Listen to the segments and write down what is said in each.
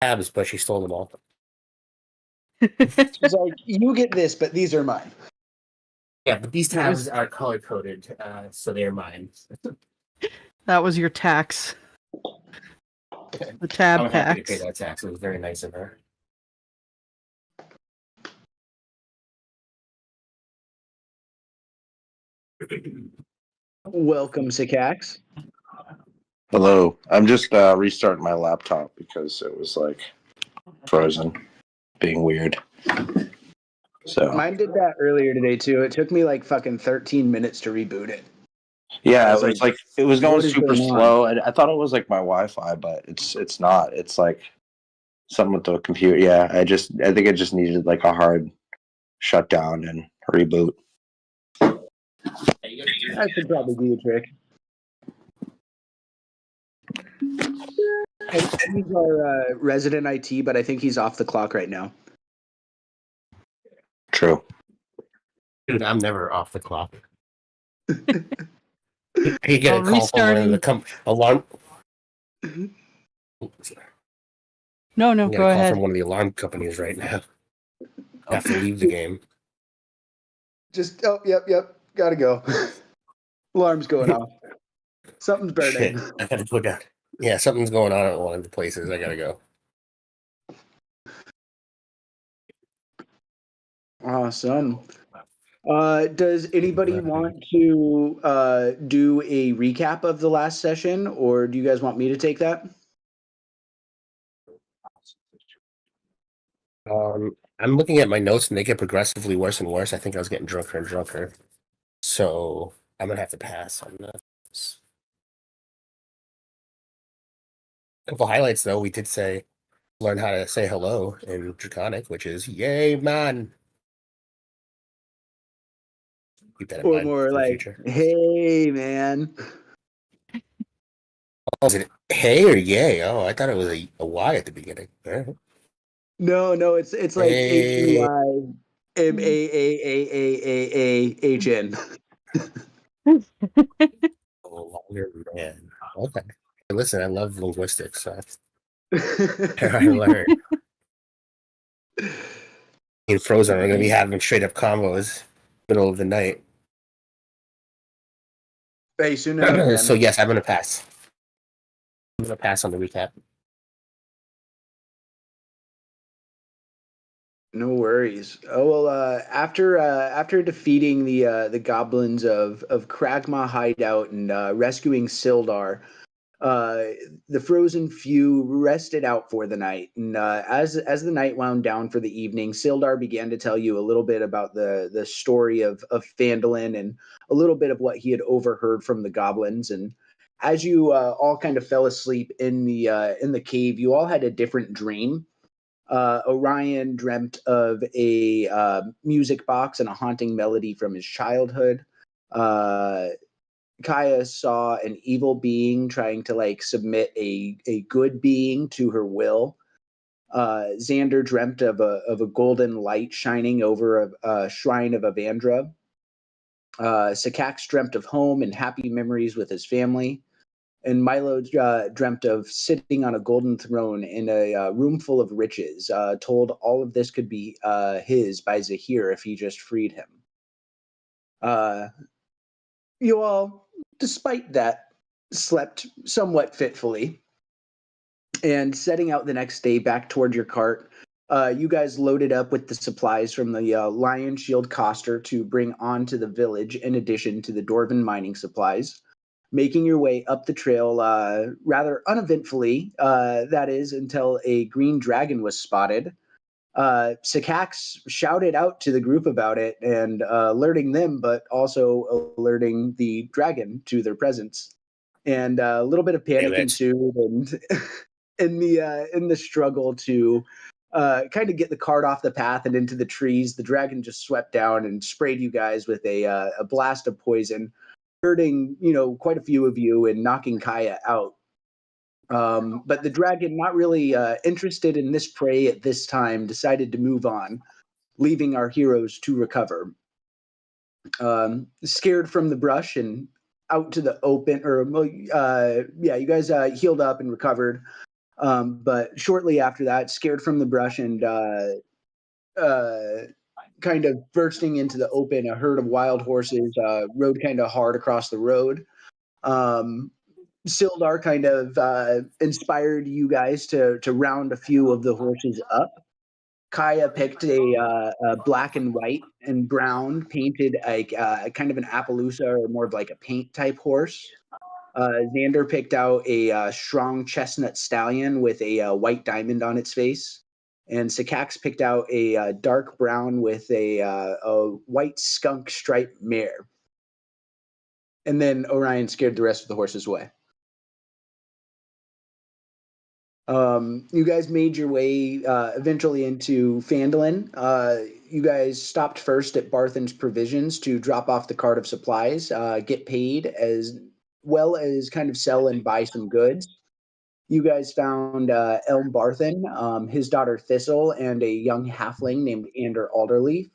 tabs, but she stole them all. She's like, you get this, but these are mine. Yeah, but these tabs are color coded, so they're mine. That was your tax. The tab I'm happy to tax. pay that tax. It was very nice of her. Welcome, Sikax. Hello. I'm just restarting my laptop because it was like frozen, being weird. So Mine did that earlier today too. It took me like fucking 13 minutes to reboot it. yeah, was it was like it was going what is super going on? slow. I thought it was like my Wi-Fi, but it's not. It's like something with the computer. Yeah, I think it just needed like a hard shutdown and reboot. That should probably be the trick. He's our resident IT, but I think he's off the clock right now. True. Dude, I'm never off the clock. You get a call restarting. from one of the alarm. No, You get go a call ahead. from one of the alarm companies right now. I have to leave the game. Just yep, gotta go. Alarm's going off. Something's burning. Shit, I gotta go down. Yeah, something's going on at one of the places. I gotta go. Awesome. Does anybody want to do a recap of the last session, or do you guys want me to take that? I'm looking at my notes and they get progressively worse and worse. I think I was getting drunker and drunker. So I'm gonna have to pass on this. A couple highlights though, we did say learn how to say hello in Draconic, which is yay man. Keep that in Or mind more for the like, future. hey man. Oh, is it hey or yay? Oh, I thought it was a Y at the beginning. All right. No, it's like Hey. HEYMAAAAAHN. Oh, man. Okay. Listen, I love linguistics, so I learned. In Frozen, we're gonna be having straight up combos middle of the night. Hey, soon enough, man. So yes, I'm gonna pass. I'm gonna pass on the recap. No worries. Oh well. After defeating the goblins of Kragma Hideout and rescuing Sildar, the frozen few rested out for the night. And as the night wound down for the evening, Sildar began to tell you a little bit about the story of Phandalin and a little bit of what he had overheard from the goblins. And as you all kind of fell asleep in the cave, you all had a different dream. Orion dreamt of a music box and a haunting melody from his childhood. Kaya saw an evil being trying to like submit a good being to her will. Xander dreamt of a golden light shining over a shrine of Avandra. Sikax dreamt of home and happy memories with his family. And Milo dreamt of sitting on a golden throne in a room full of riches, told all of this could be his by Zahir if he just freed him. You all, despite that, slept somewhat fitfully. And setting out the next day back toward your cart, you guys loaded up with the supplies from the Lion Shield Coster to bring onto the village in addition to the Dwarven mining supplies. Making your way up the trail rather uneventfully, that is, until a green dragon was spotted. Sikax shouted out to the group about it and alerting them, but also alerting the dragon to their presence. And a little bit of panic ensued, and in the struggle to kind of get the cart off the path and into the trees, the dragon just swept down and sprayed you guys with a blast of poison, hurting, quite a few of you and knocking Kaya out. But the dragon, not really interested in this prey at this time, decided to move on, leaving our heroes to recover. Scared from the brush and out to the open, you guys healed up and recovered. But shortly after that, scared from the brush and kind of bursting into the open, a herd of wild horses rode kind of hard across the road. Sildar kind of inspired you guys to round a few of the horses up. Kaya picked a black and white and brown painted like kind of an Appaloosa or more of like a paint type horse. Xander picked out a strong chestnut stallion with a white diamond on its face. And Sikax picked out a dark brown with a white skunk striped mare. And then Orion scared the rest of the horses away. You guys made your way eventually into Phandalin. You guys stopped first at Barthen's Provisions to drop off the cart of supplies, get paid, as well as kind of sell and buy some goods. You guys found Elm Barthen, his daughter Thistle, and a young halfling named Ander Alderleaf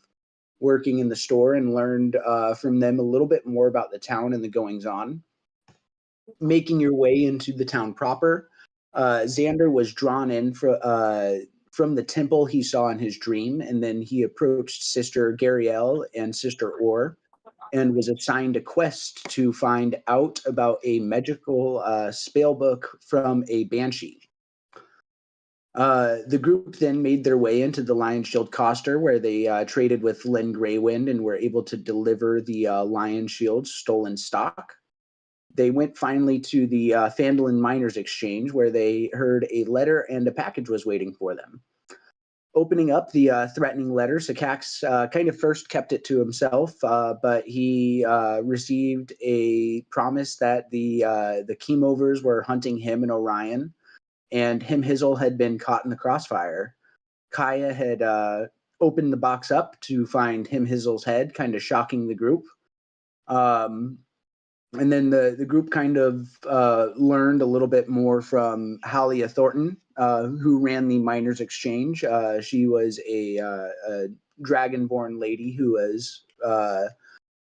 working in the store, and learned from them a little bit more about the town and the goings-on. Making your way into the town proper, Xander was drawn in from the temple he saw in his dream, and then he approached Sister Gariel and Sister Orr, and was assigned a quest to find out about a magical spell book from a banshee. The group then made their way into the Lion Shield Coster, where they traded with Len Greywind and were able to deliver the Lion Shield's stolen stock. They went finally to the Phandalin Miners Exchange, where they heard a letter and a package was waiting for them. Opening up the threatening letter, Sikax kind of first kept it to himself, but he received a promise that the Chemovers were hunting him and Orion, and Hizzle had been caught in the crossfire. Kaya had opened the box up to find Hizzle's head, kind of shocking the group. And then the group kind of learned a little bit more from Halia Thornton, who ran the Miners Exchange. She was a dragonborn lady who was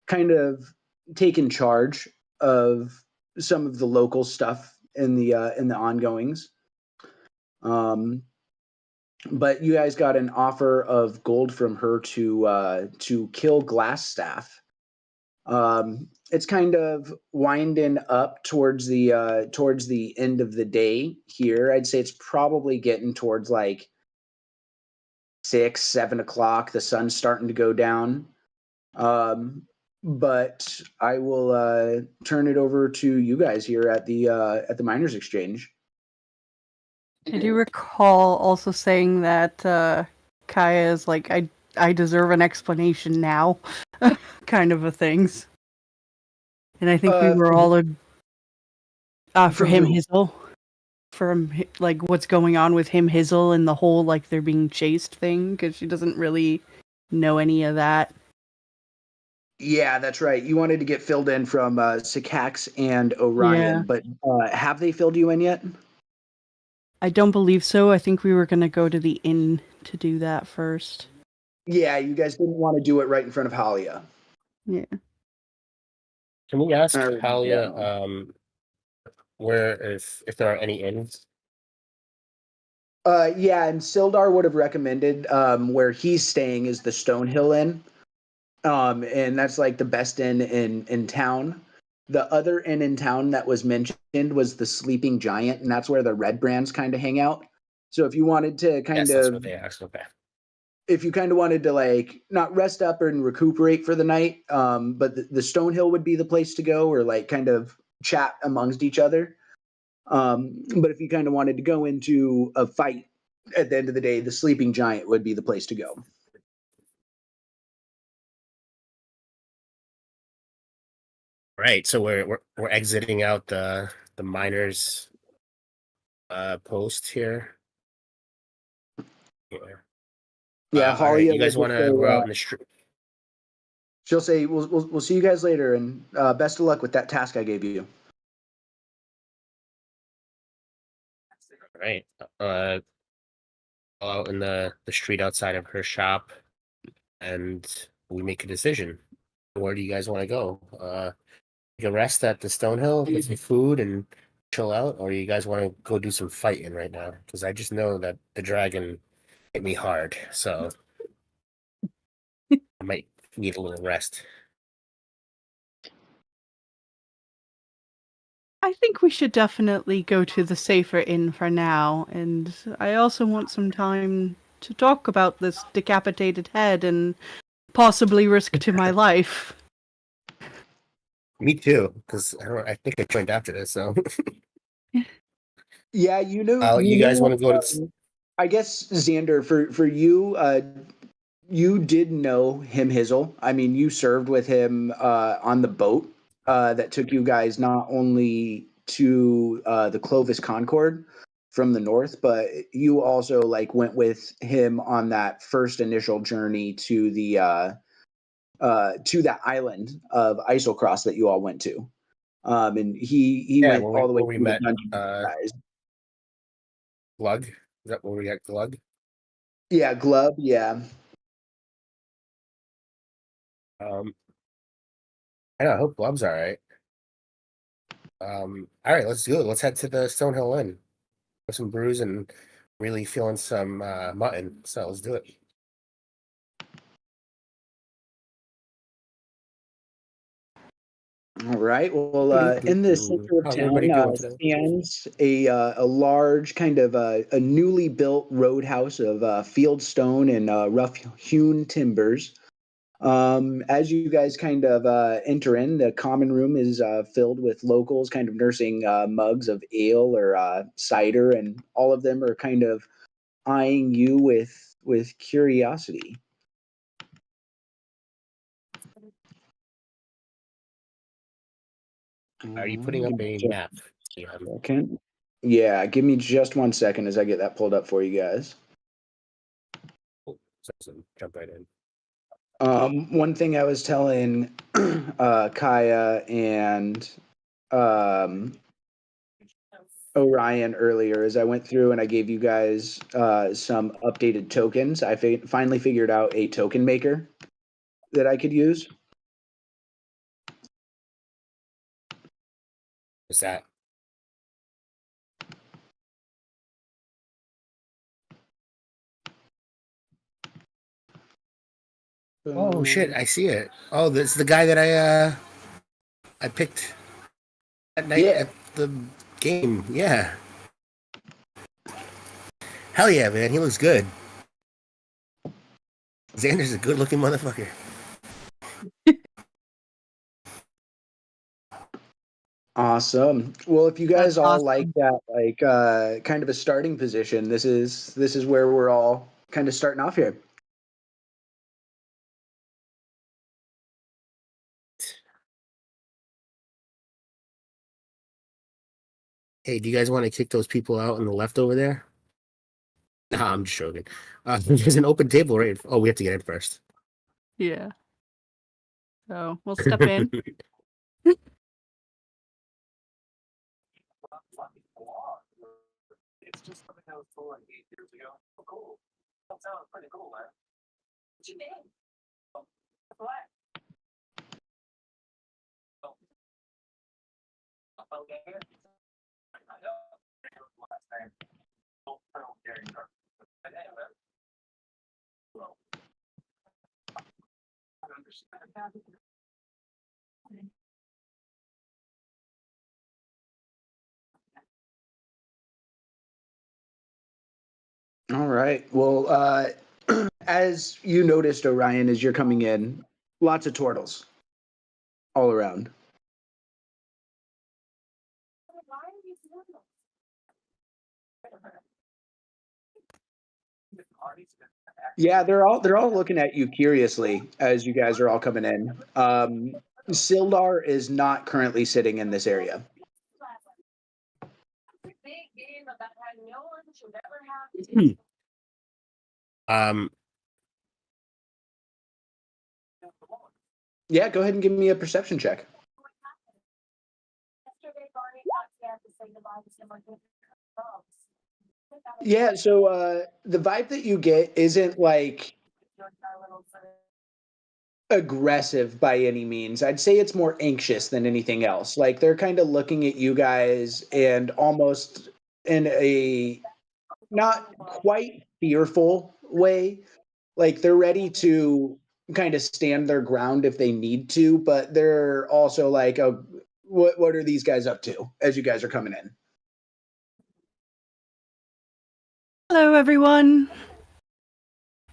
kind of taken charge of some of the local stuff in the ongoings. But you guys got an offer of gold from her to kill Glassstaff. It's kind of winding up towards the end of the day here. I'd say it's probably getting towards like 6, 7 o'clock. The sun's starting to go down. But I will turn it over to you guys here at the Miners Exchange. I do recall also saying that Kaya is like, I deserve an explanation now, kind of a things. And I think we were all for him, Hizzle. From like what's going on with him, Hizzle, and the whole like they're being chased thing, because she doesn't really know any of that. Yeah, that's right. You wanted to get filled in from Sikax and Orion, but have they filled you in yet? I don't believe so. I think we were going to go to the inn to do that first. Yeah, you guys didn't want to do it right in front of Halia. Yeah. Can we ask Halia where if there are any inns? Yeah, and Sildar would have recommended where he's staying is the Stonehill Inn. And that's like the best inn in town. The other inn in town that was mentioned was the Sleeping Giant, and that's where the Red Brands kind of hang out. So if you wanted to That's what they asked. Okay. If you kind of wanted to like not rest up and recuperate for the night, but the Stonehill would be the place to go, or like kind of chat amongst each other. But if you kind of wanted to go into a fight at the end of the day, the Sleeping Giant would be the place to go. Right. So we're exiting out the miners post here. Yeah, Halia. You guys want to go out in the street? She'll say, "We'll see you guys later, and best of luck with that task I gave you." Right. Out in the street outside of her shop, and we make a decision. Where do you guys want to go? Take a rest at the Stonehill, get some food, and chill out, or you guys want to go do some fighting right now? Because I just know that the dragon hit me hard, so I might need a little rest. I think we should definitely go to the safer inn for now, and I also want some time to talk about this decapitated head and possibly risk to my life. Me too, because I think I joined after this. So, Yeah, you guys want to go to? I guess Xander, for you, you did know him, Hizzle. I mean, you served with him on the boat that took you guys not only to the Clovis Concord from the north, but you also like went with him on that first initial journey to that island of Isocross that you all went to. And he Yeah, went all the way where we through the met dungeon with you guys. Glug. Is that where we got Glug? Yeah, Glub. Yeah. I know. I hope Glub's all right. All right, let's do it. Let's head to the Stonehill Inn. Have some brews and really feeling some mutton. So let's do it. All right. Well, in the center of How's everybody town doing today? stands a large kind of a newly built roadhouse of field stone and rough hewn timbers. As you guys kind of enter in, the common room is filled with locals kind of nursing mugs of ale or cider, and all of them are kind of eyeing you with curiosity. Are you putting up a map? Yeah. Second. Yeah, give me just 1 second as I get that pulled up for you guys. So jump right in. One thing I was telling Kaya and Orion earlier is I went through and I gave you guys some updated tokens. I finally figured out a token maker that I could use. What's that? Oh shit! I see it. Oh, this is the guy that I picked that night Yeah. at the game. Yeah. Hell yeah, man! He looks good. Xander's a good-looking motherfucker. Awesome. Well, if you guys That's all awesome. like that, like kind of a starting position, this is where we're all kind of starting off here. Hey, do you guys want to kick those people out on the left over there? Nah, I'm just joking. There's an open table, right? Oh, we have to get in first. Yeah. So we'll step in. It's just something I was told like 8 years ago. Oh, cool. That sounds pretty cool, man. What you mean? Oh, what? Oh. Okay. I know. Last time. Oh, I don't care either. But anyway. Well. I understand. All right. Well, as you noticed, Orion, as you're coming in, lots of turtles all around. Yeah, they're all looking at you curiously as you guys are all coming in. Sildar is not currently sitting in this area. Um, Yeah, go ahead and give me a perception check. Yeah, so the vibe that you get isn't like aggressive by any means. I'd say it's more anxious than anything else. Like they're kind of looking at you guys and almost in a not quite fearful way. Like they're ready to kind of stand their ground if they need to, but they're also like, oh, what are these guys up to as you guys are coming in? Hello, everyone.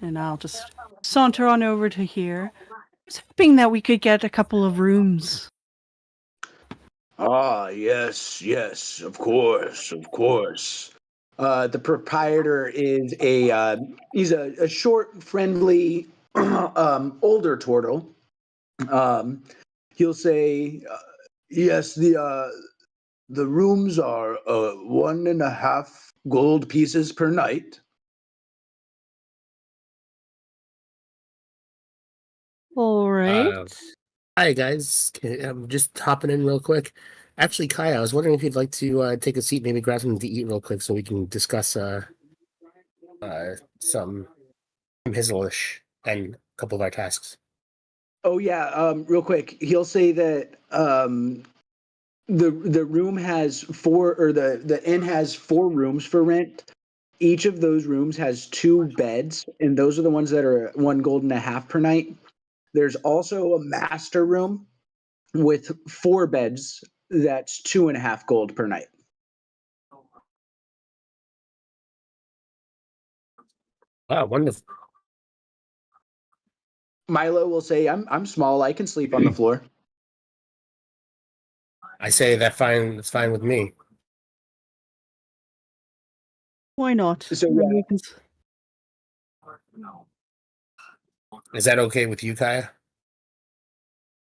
And I'll just saunter on over to here. I was hoping that we could get a couple of rooms. Ah, yes, of course, of course. The proprietor is he's a short, friendly, older turtle. He'll say, yes, the rooms are 1.5 gold pieces per night. All right. Hi guys, I'm just hopping in real quick. Actually, Kai, I was wondering if you'd like to take a seat, maybe grab something to eat real quick, so we can discuss some Hizzleish and a couple of our tasks. Oh yeah, real quick. He'll say that the room has four, or the inn has 4 rooms for rent. Each of those rooms has 2 beds, and those are the ones that are 1.5 gold per night. There's also a master room with 4 beds. That's 2.5 gold per night. Wow, wonderful. Milo will say, I'm small. I can sleep on the floor. I say that's fine with me. Why not? So, yeah. We can Is that okay with you, Kaya?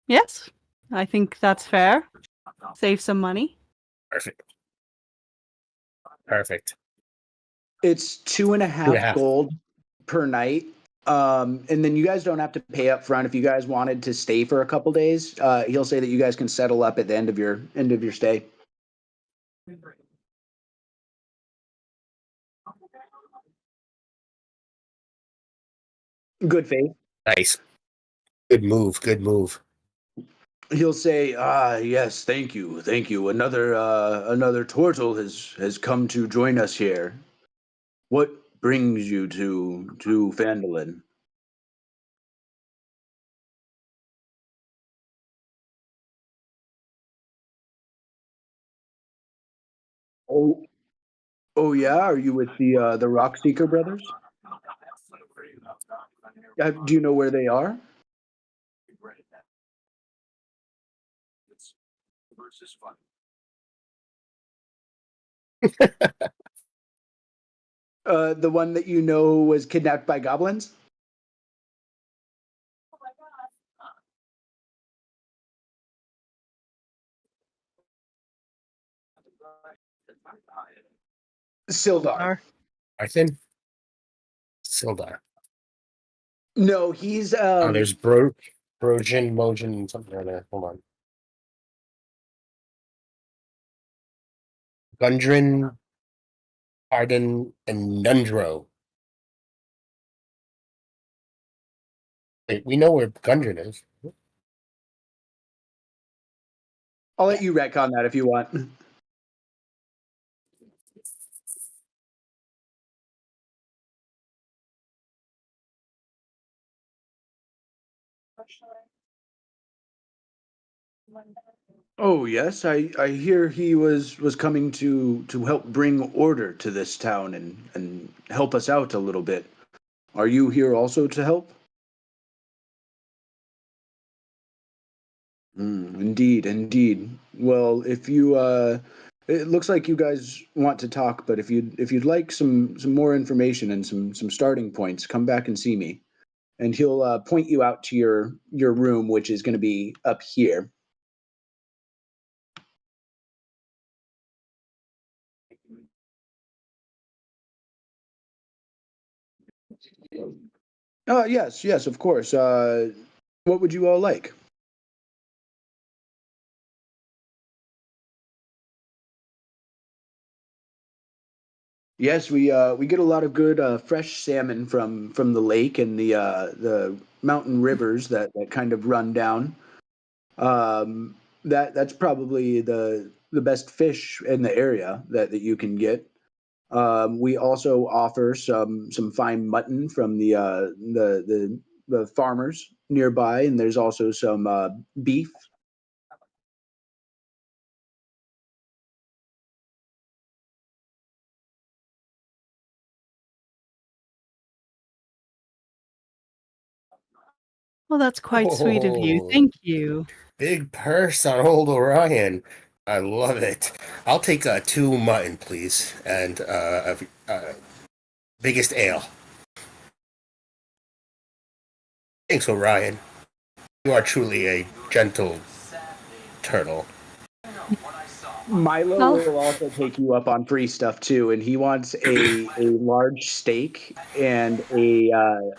Yes, I think that's fair. Save some money. Perfect. It's 2.5 gold per night. And then you guys don't have to pay up front if you guys wanted to stay for a couple days. He'll say that you guys can settle up at the end of your stay. Good faith. Nice. Good move. He'll say, yes, thank you. Another turtle has come to join us here. What brings you to Phandalin? Oh yeah. Are you with the Rockseeker brothers? Do you know where they are? The one that you know was kidnapped by goblins? Sildar. Arthin? Sildar. No, he's There's Brojin, Mojin, something like that. Hold on. Gundren, Arden, and Nundro. Wait, we know where Gundren is. I'll let you retcon that if you want. Oh yes, I hear he was coming to help bring order to this town and help us out a little bit. Are you here also to help? Indeed. Well, if you it looks like you guys want to talk, but if you'd like some more information and some starting points, come back and see me. And he'll point you out to your room, which is going to be up here. Yes, of course. What would you all like? Yes, we get a lot of good fresh salmon from the lake and the mountain rivers that kind of run down. That's probably the best fish in the area that you can get. We also offer some fine mutton from the farmers nearby, and there's also some beef. Well, that's quite sweet of you. Oh. Thank you. Big purse on old Orion. I love it. I'll take 2 mutton, please, and biggest ale. Thanks, Orion. You are truly a gentle turtle. Milo Oh. will also take you up on free stuff too, and he wants a large steak and a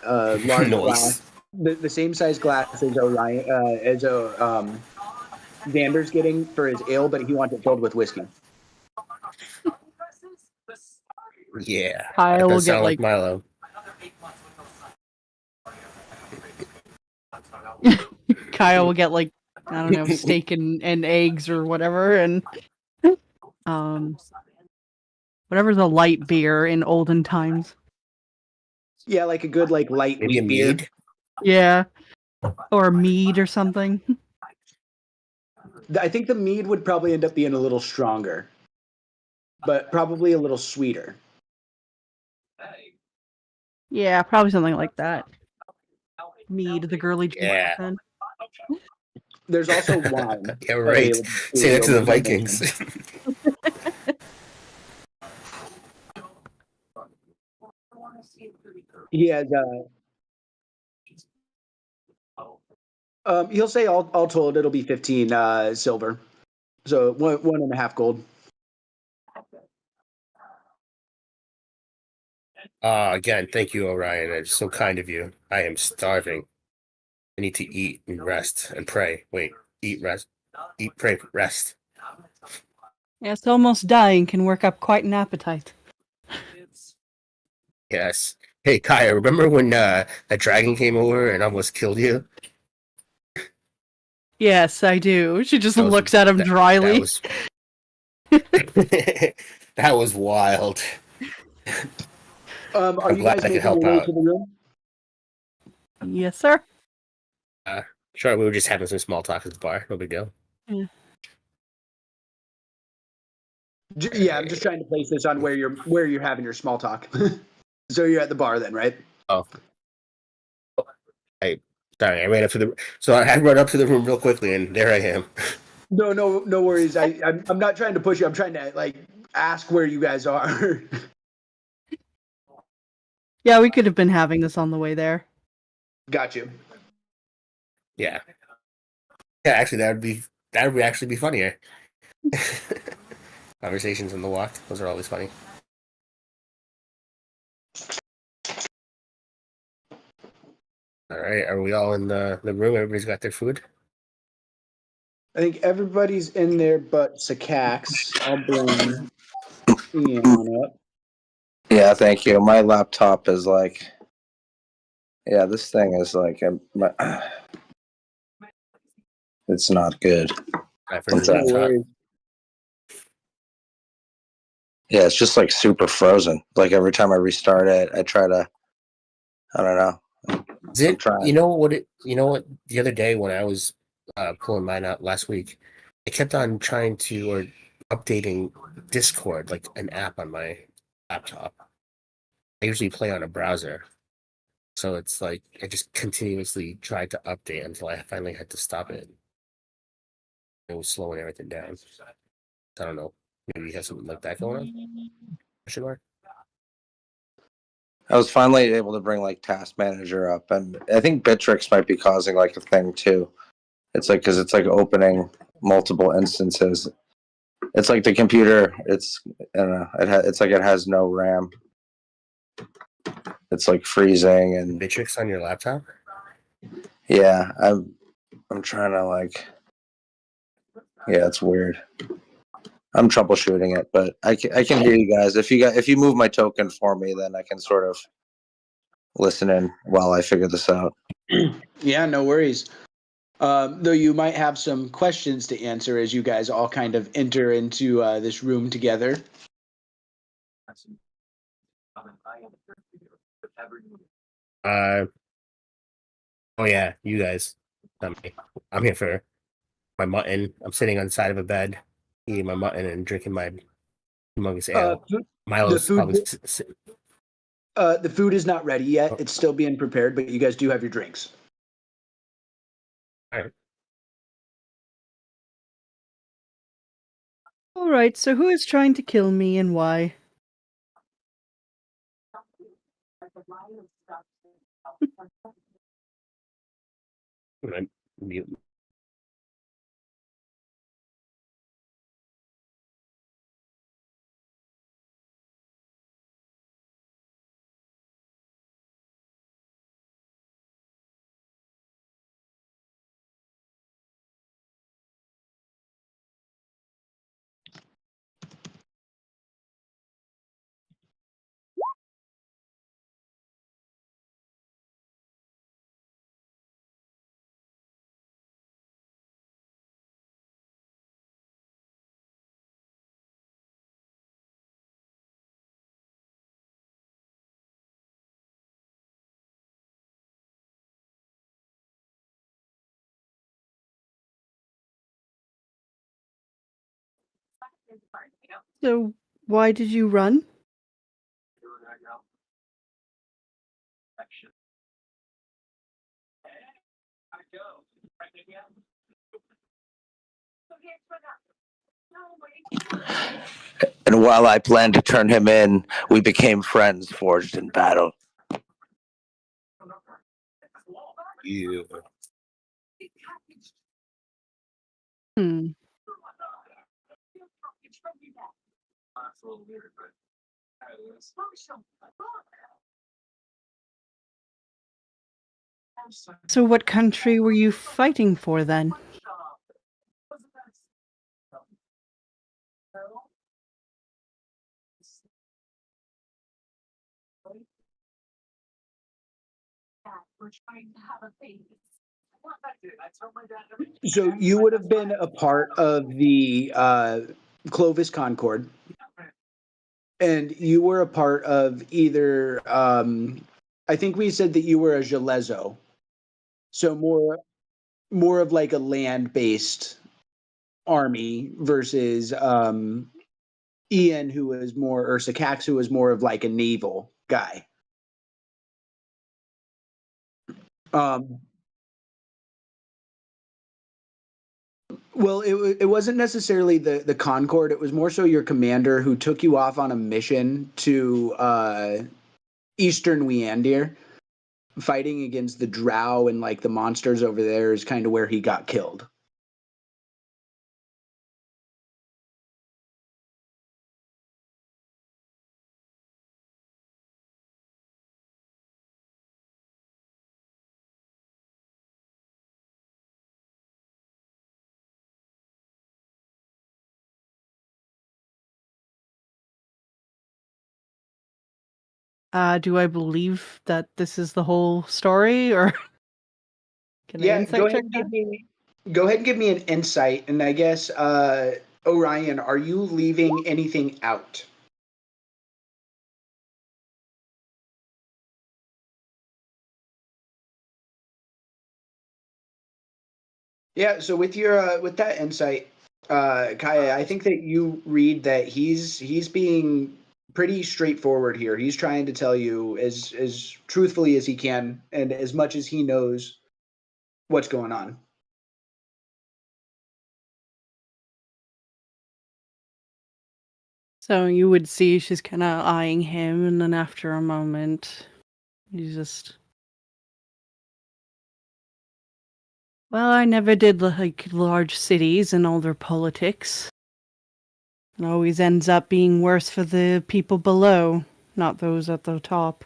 large Nice. glass, the same size glass as Orion Xander's getting for his ale, but he wants it filled with whiskey. Yeah, Kyle that will does get, sound like like- Milo. Kyle will get like, I don't know, steak and eggs or whatever, and whatever's a light beer in olden times. Yeah, like a good light Maybe a wheat beer. mead. Yeah, or mead or something. I think the mead would probably end up being a little stronger, but probably a little sweeter. Yeah, probably something like that. Mead, the girly drink. Yeah. then. There's also wine. Yeah, right. available Say that to the your Vikings. He has he'll say all told it'll be 15 silver, so 1.5 gold. Again, thank you, Orion. It's so kind of you. I am starving. I need to eat and rest and pray. Wait, eat, rest, eat, pray, rest. Yes, almost dying can work up quite an appetite. Yes. Hey, Kaya, remember when that dragon came over and almost killed you? Yes, I do. She just That was- looks at him dryly. That was wild. Are I'm you glad guys I could making help your way out. to the room? Yes, sir. Sure, we were just having some small talk at the bar. No big deal. Yeah, I'm just trying to place this on where you're having your small talk. So you're at the bar then, right? Oh. Sorry, I ran up to the. So I had to run up to the room real quickly, and there I am. No worries. I'm not trying to push you. I'm trying to like ask where you guys are. Yeah, we could have been having this on the way there. Got you. Yeah. Yeah, actually, that would actually be funnier. Conversations on the walk; those are always funny. All right, are we all in the room? Everybody's got their food. I think everybody's in there but Sakax. I'll bring Ian up. Yeah, thank you. My laptop is like, yeah, this thing is like, it's not good. What's No worries. Yeah, it's just like super frozen. Like every time I restart it, I try to, I don't know. Is it? trying. You know what? The other day when I was pulling mine out last week, I kept on trying to or updating Discord, like an app on my laptop. I usually play on a browser, so it's like I just continuously tried to update until I finally had to stop it. It was slowing everything down. I don't know. Maybe you have something like that going on? Question mark? I was finally able to bring like Task Manager up, and I think Bittrex might be causing like a thing too. It's like because it's like opening multiple instances. It's like the computer. It's I don't know. It's like it has no RAM. It's like freezing and Bittrex on your laptop? yeah. I'm trying to like. Yeah, it's weird. I'm troubleshooting it, but I can hear you guys. If you move my token for me, then I can sort of listen in while I figure this out. Yeah, no worries. Though you might have some questions to answer as you guys all kind of enter into this room together. Oh yeah, you guys. Not me. I'm here for my mutton. I'm sitting on the side of a bed, eating my mutton and drinking my humongous ale. The Milo's food, probably. the food is not ready yet. Oh. It's still being prepared, but you guys do have your drinks. All right. All right, so who is trying to kill me and why? I'm gonna mute. So why did you run? And while I planned to turn him in, we became friends forged in battle. You. Hmm. So what country were you fighting for then? So you would have been a part of the Clovis Concord, and you were a part of either. I think we said that you were a Gelezo, so more of like a land-based army versus Ian, who was more, or Sakax, who was more of like a naval guy. Well, it wasn't necessarily the Concord. It was more so your commander who took you off on a mission to Eastern Weandir, fighting against the Drow and like the monsters over there is kind of where he got killed. Do I believe that this is the whole story, or can I Yeah, insight check that? go ahead and give me an insight, and I guess Orion, are you leaving anything out? Yeah, so with your with that insight, Kaya, I think that you read that he's being pretty straightforward here. He's trying to tell you as truthfully as he can and as much as he knows what's going on. So you would see she's kind of eyeing him, and then after a moment, he's just. Well, I never did like large cities and all their politics. It always ends up being worse for the people below, not those at the top.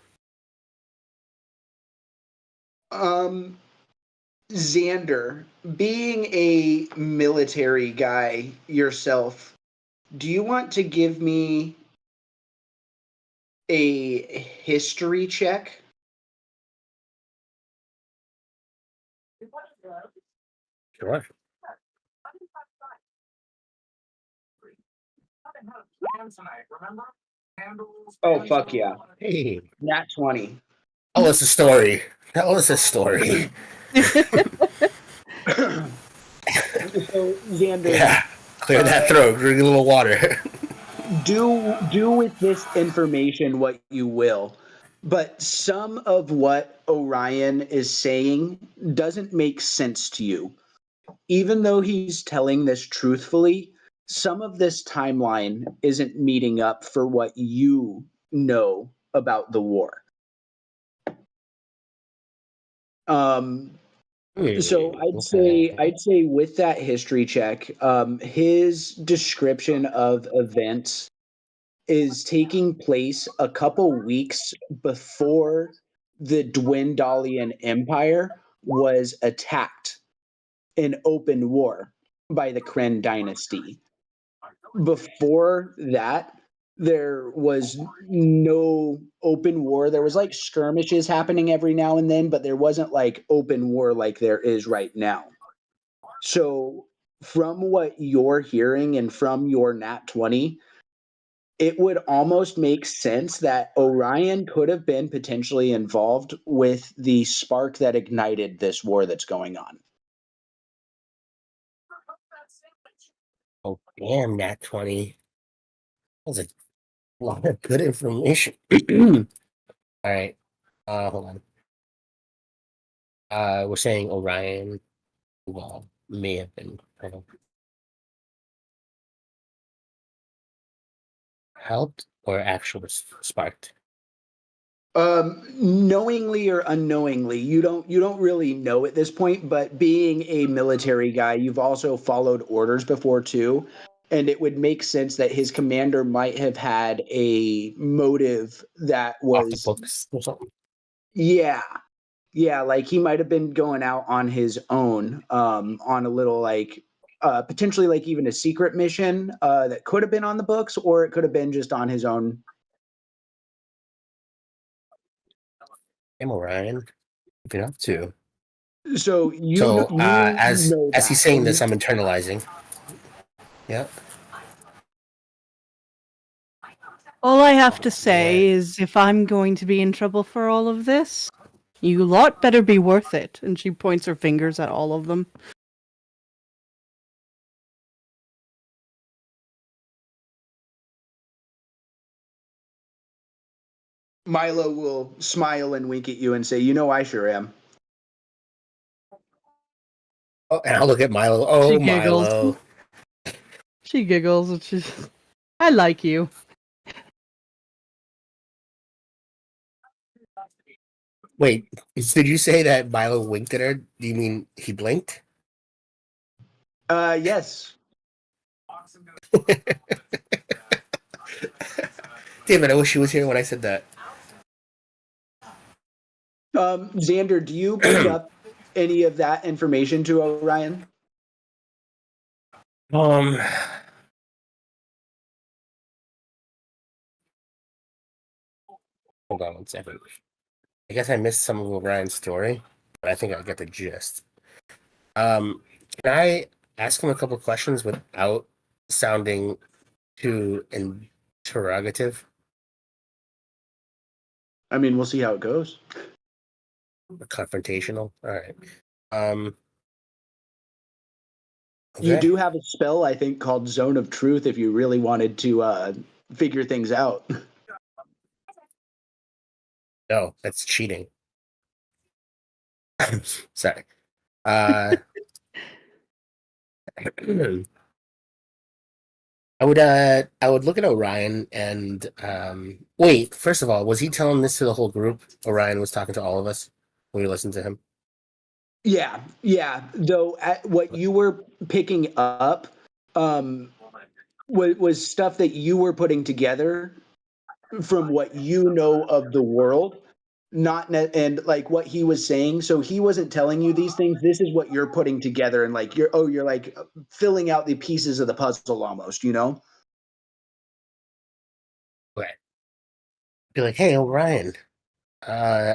Xander, being a military guy yourself, do you want to give me a history check Sure. Oh fuck yeah! Hey, Nat 20. tell us a story. Tell us a story. So Xander, Yeah, clear that throat. Drink a little water. do with this information what you will, but some of what Orion is saying doesn't make sense to you. Even though he's telling this truthfully, some of this timeline isn't meeting up for what you know about the war. So Okay. I'd say with that history check, his description of events is taking place a couple weeks before the Dwendalian Empire was attacked in open war by the Kren dynasty. Before that, there was no open war. There was like skirmishes happening every now and then, but there wasn't like open war like there is right now. So, from what you're hearing and from your Nat 20, it would almost make sense that Orion could have been potentially involved with the spark that ignited this war that's going on. Oh, damn, Nat 20. That was a lot of good information. All right. Hold on. We're saying Orion may have been helped or actually sparked. Knowingly or unknowingly, you don't really know at this point, but being a military guy, you've also followed orders before too, and it would make sense that his commander might have had a motive that Off the was, books or something. yeah, yeah, like he might have been going out on his own, on a little like potentially like even a secret mission that could have been on the books, or it could have been just on his own. Hey, Orion. If you're up to. So you So you as know he's that, saying and this, I'm internalizing. Yeah. All I have to Yeah. say is if I'm going to be in trouble for all of this, you lot better be worth it. And she points her fingers at all of them. Milo will smile and wink at you and say, "You know, I sure am." Oh, and I'll look at Milo. She Oh, giggles. Milo. She giggles and she's, I like you. Wait, did you say that Milo winked at her? Do you mean he blinked? Yes. Damn it, I wish he was here when I said that. Xander, do you bring up any of that information to Orion? Um, Hold on one second. I guess I missed some of Oriion's story, but I think I get the gist. Can I ask him a couple questions without sounding too interrogative I mean, we'll see how it goes. or confrontational? All right. Um, You okay. do have a spell, I think, called Zone of Truth if you really wanted to figure things out. No, that's cheating. Sorry. Uh, I would look at Orion and wait, first of all, was he telling this to the whole group? Orion was talking to all of us when we listened to him. Yeah, yeah. Though what you were picking up was stuff that you were putting together from what you know of the world, not and like what he was saying. So he wasn't telling you these things. This is what you're putting together, and like you're like filling out the pieces of the puzzle almost. You know. Okay. Be like, hey, Orion, I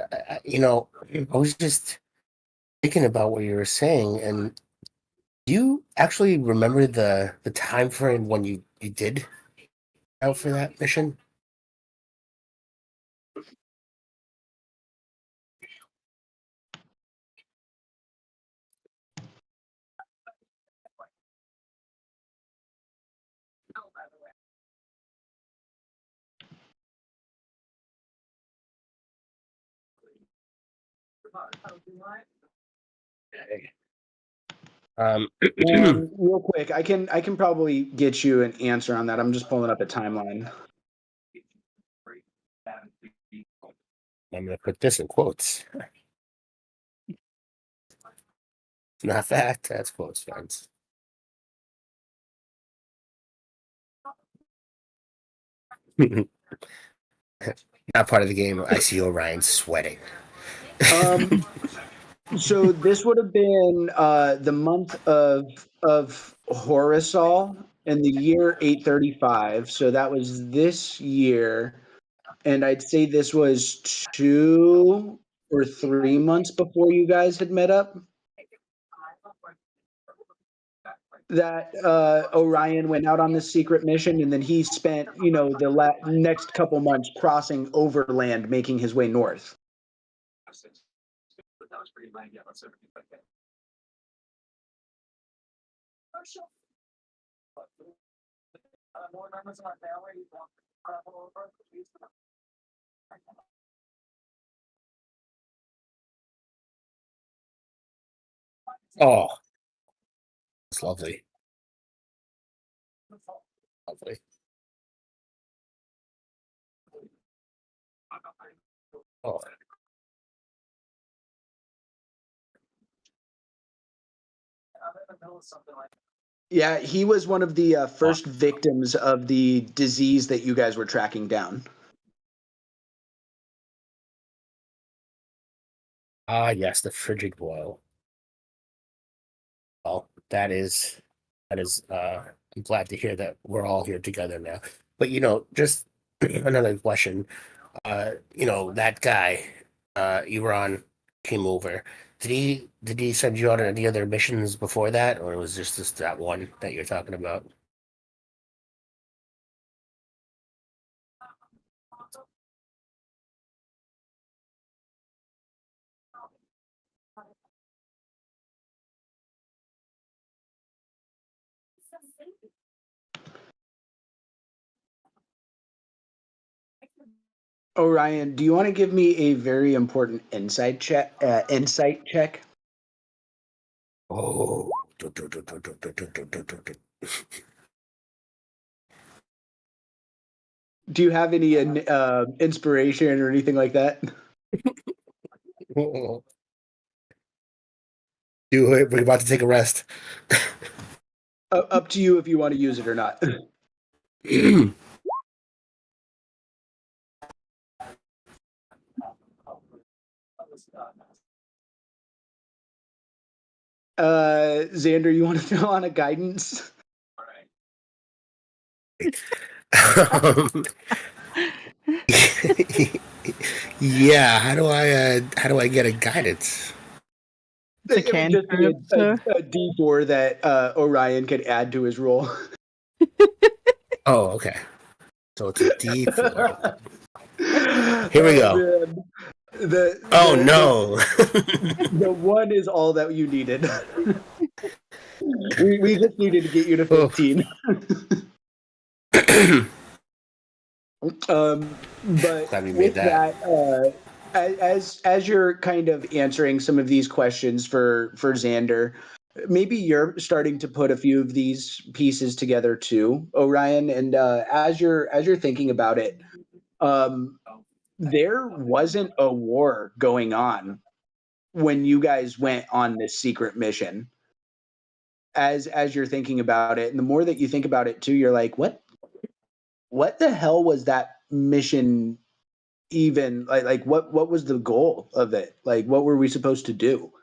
was just thinking about what you were saying, and do you actually remember the time frame when you did out for that mission? Okay. Real quick, I can probably get you an answer on that. I'm just pulling up a timeline. I'm going to put this in quotes. It's not fact, that's quotes, friends. Not part of the game. I see Orion sweating. So this would have been the month of Horisol in the year 835. So that was this year, and I'd say this was 2 or 3 months before you guys had met up. That Orion went out on this secret mission, and then he spent, the next couple months crossing overland, making his way north. Oh, it's lovely. Lovely. Oh. Yeah, he was one of the first victims of the disease that you guys were tracking down. Ah, yes, the frigid boil. Well, I'm glad to hear that we're all here together now. But just another question. That guy, Iran came over. Did he send you on any other missions before that, or was just that one that you're talking about? Orion, do you want to give me a very important insight check? Oh. Do you have any inspiration or anything like that? Do it. We're about to take a rest. Up to you if you want to use it or not. Xander, you want to fill on a guidance? Yeah, how do I get a guidance? It's a It would just be cantrip. So. a D4 that Orion could add to his roll. Oh, okay. So it's a D4. Here we Oh, go. man. Oh no. The one is all that you needed. we just needed to get you to 15. But Glad we made with that. as you're kind of answering some of these questions for Xander, maybe you're starting to put a few of these pieces together too, Orion. And as you're thinking about it, there wasn't a war going on when you guys went on this secret mission. As you're thinking about it, and the more that you think about it too, you're like, what the hell was that mission even like what was the goal of it? Like what were we supposed to do?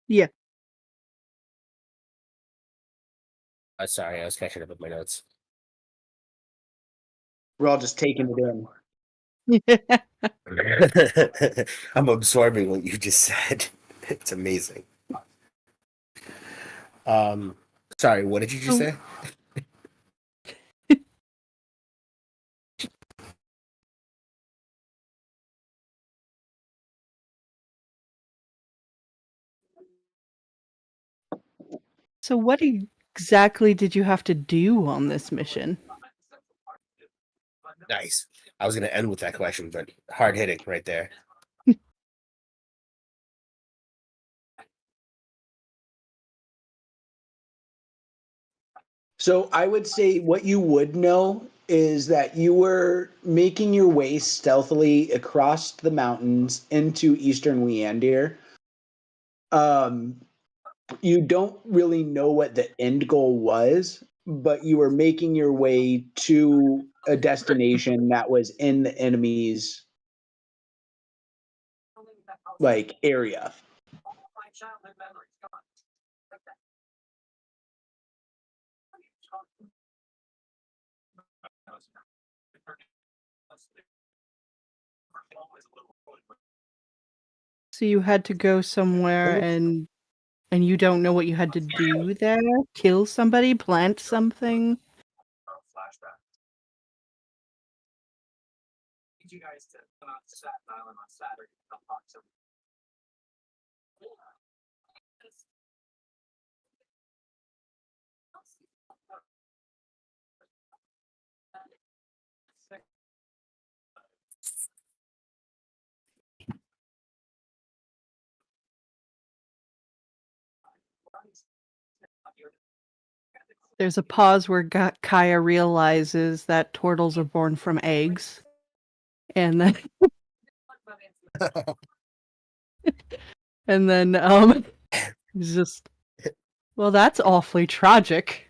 Yeah. Sorry, I was catching up with my notes. We're all just taking it in. I'm absorbing what you just said. It's amazing. Sorry, what did you just say? So what exactly did you have to do on this mission? Nice. I was going to end with that question, but hard hitting right there. So I would say what you would know is that you were making your way stealthily across the mountains into eastern Leandir. You don't really know what the end goal was, but you were making your way to a destination that was in the enemy's like area. So you had to go somewhere and you don't know what you had to do there? Kill somebody? Plant something? You guys to come out to Staten Island on Saturday. I'll talk to There's a pause where Kaya realizes that turtles are born from eggs. And then it's just, well, that's awfully tragic.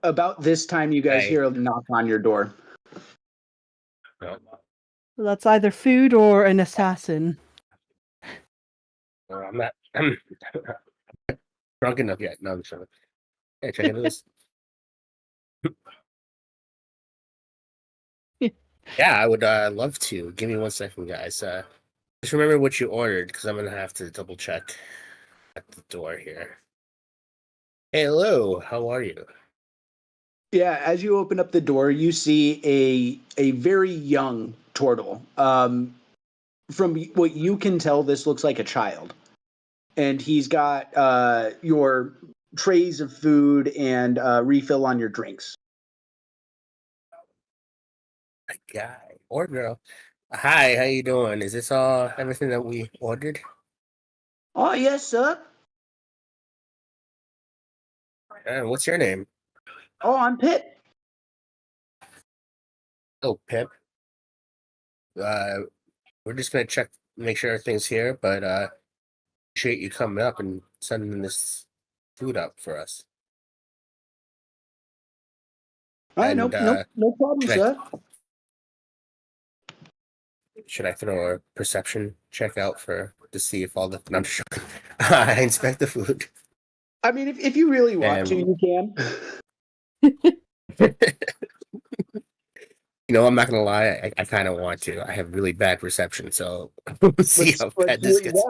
About this time, you guys Hey. hear a knock on your door. No, Well, that's either food or an assassin. I'm not. I'm drunk enough yet. No, I'm sure. Hey, check into this. Yeah, I would love to. Give me 1 second, guys. Just remember what you ordered, because I'm gonna have to double check at the door here. Hey, hello. How are you? Yeah, as you open up the door, you see a very young turtle. From what you can tell, this looks like a child, and he's got your trays of food and refill on your drinks. Guy or girl. Hi, how you doing? Is this all everything that we ordered? Oh yes, sir. And what's your name? Oh, I'm Pip. Oh, Pip. We're just gonna check, make sure everything's here, but appreciate you coming up and sending this food up for us. No problem, should I- sir. Should I throw a perception check out to see if all the no, I'm just joking. I inspect the food. I mean, if you really want to, you can. I'm not gonna lie. I kind of want to. I have really bad perception, so we'll see how bad this gets.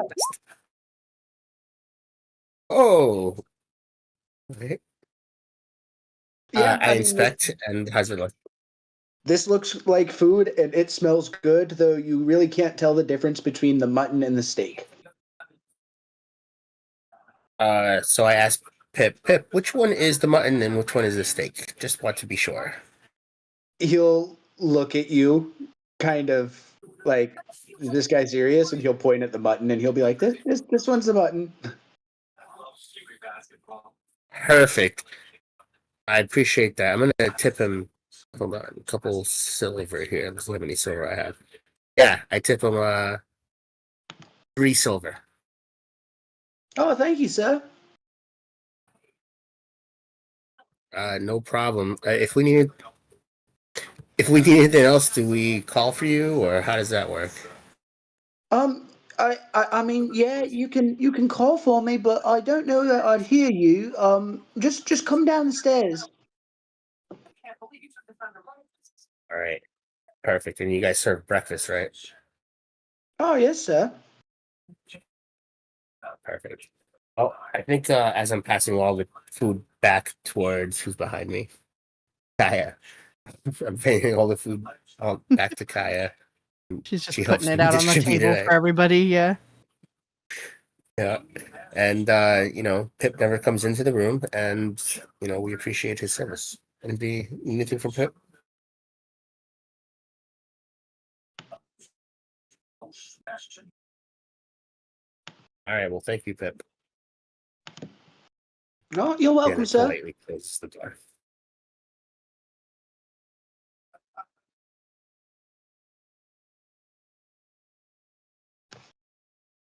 Oh, okay. Yeah, I inspect, and how's it look? this looks like food, and it smells good. Though you really can't tell the difference between the mutton and the steak. So I asked Pip, which one is the mutton and which one is the steak? Just want to be sure. He'll look at you, kind of like, is this guy serious? And he'll point at the mutton, and he'll be like, "This one's the mutton." Perfect. I appreciate that. I'm gonna tip him. Hold on, a couple silver here. Let's see how many silver I have. Yeah, I tip him 3 silver. Oh, thank you, sir. No problem. If we need anything else, do we call for you, or how does that work? I mean, yeah, you can call for me, but I don't know that I'd hear you. Just come down the stairs. All right, perfect. And you guys serve breakfast, right? Oh, yes, sir. Perfect. Oh, I think as I'm passing all the food back towards who's behind me, Kaya. I'm paying all the food back to Kaya. She's just She putting helps it me out on the distribute table it. for everybody. Yeah. Yeah. And Pip never comes into the room, and we appreciate his service. Anything from Pip? All right. Well, thank you, Pip. Oh, you're welcome, And I sir. politely closes the door.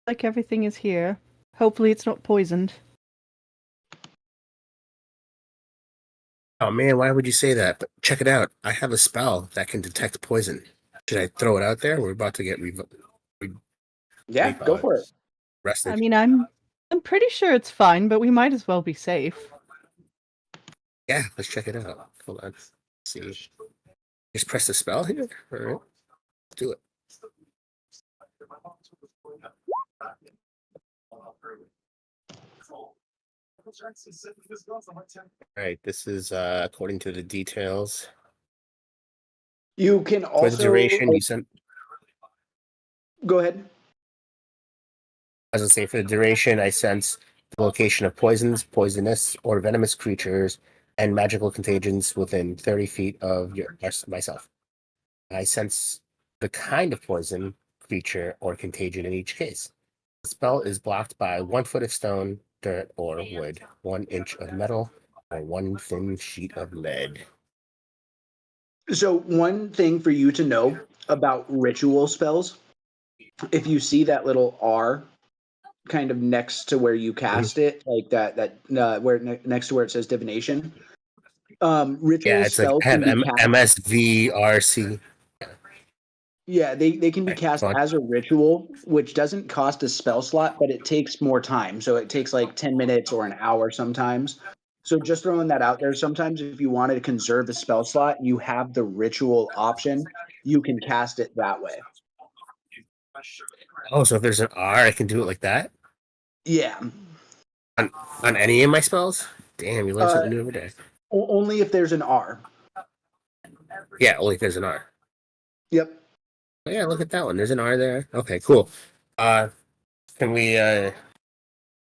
Like everything is here. Hopefully, it's not poisoned. Oh man, why would you say that? But check it out. I have a spell that can detect poison. Should I throw it out there? We're about to get Yeah, go for it. rested. I mean, I'm pretty sure it's fine, but we might as well be safe. Yeah, let's check it out. Hold on. Let's see. Just press the spell here. All right. Do it. All right. This is according to the details. You can For the also duration, you sent. go ahead. As I say, for the duration, I sense the location of poisons, poisonous, or venomous creatures, and magical contagions within 30 feet of myself. I sense the kind of poison, creature, or contagion in each case. The spell is blocked by 1 foot of stone, dirt, or wood, 1 inch of metal, or 1 thin sheet of lead. So, one thing for you to know about ritual spells, if you see that little R kind of next to where you cast it, like next to where it says divination, ritual Yeah, it's like spells I have can be cast. MSVRC. Yeah, they can be Okay, cast go on. as a ritual, which doesn't cost a spell slot, but it takes more time. So it takes like 10 minutes or an hour sometimes. So just throwing that out there, sometimes if you wanted to conserve the spell slot, you have the ritual option. You can cast it that way. Oh, so if there's an R, I can do it like that? Yeah. On any of my spells? Damn, you learn something new every day. Only if there's an R. Yeah, only if there's an R. Yep. Oh, yeah, look at that one. There's an R there. Okay, cool. Can we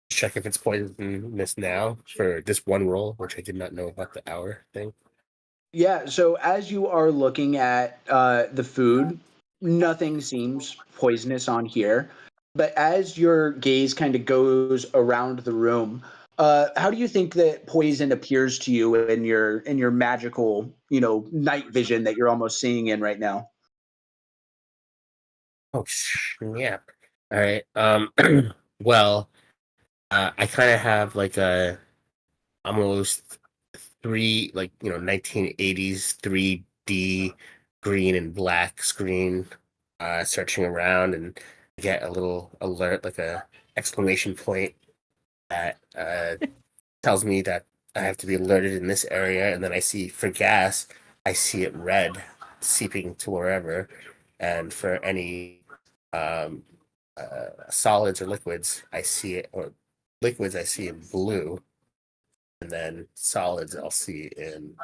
check if it's poisonous now for this one roll, which I did not know about the hour thing? Yeah. So as you are looking at the food, nothing seems poisonous on here. But as your gaze kind of goes around the room, how do you think that poison appears to you in your magical, night vision that you're almost seeing in right now? Oh snap! All right. Well, I kind of have like a almost 1980s 3D green and black screen, searching around, and get a little alert, like a exclamation point that tells me that I have to be alerted in this area, and then I see for gas, I see it red seeping to wherever, and for any um, solids or liquids, I see it, or liquids I see in blue, and then solids I'll see in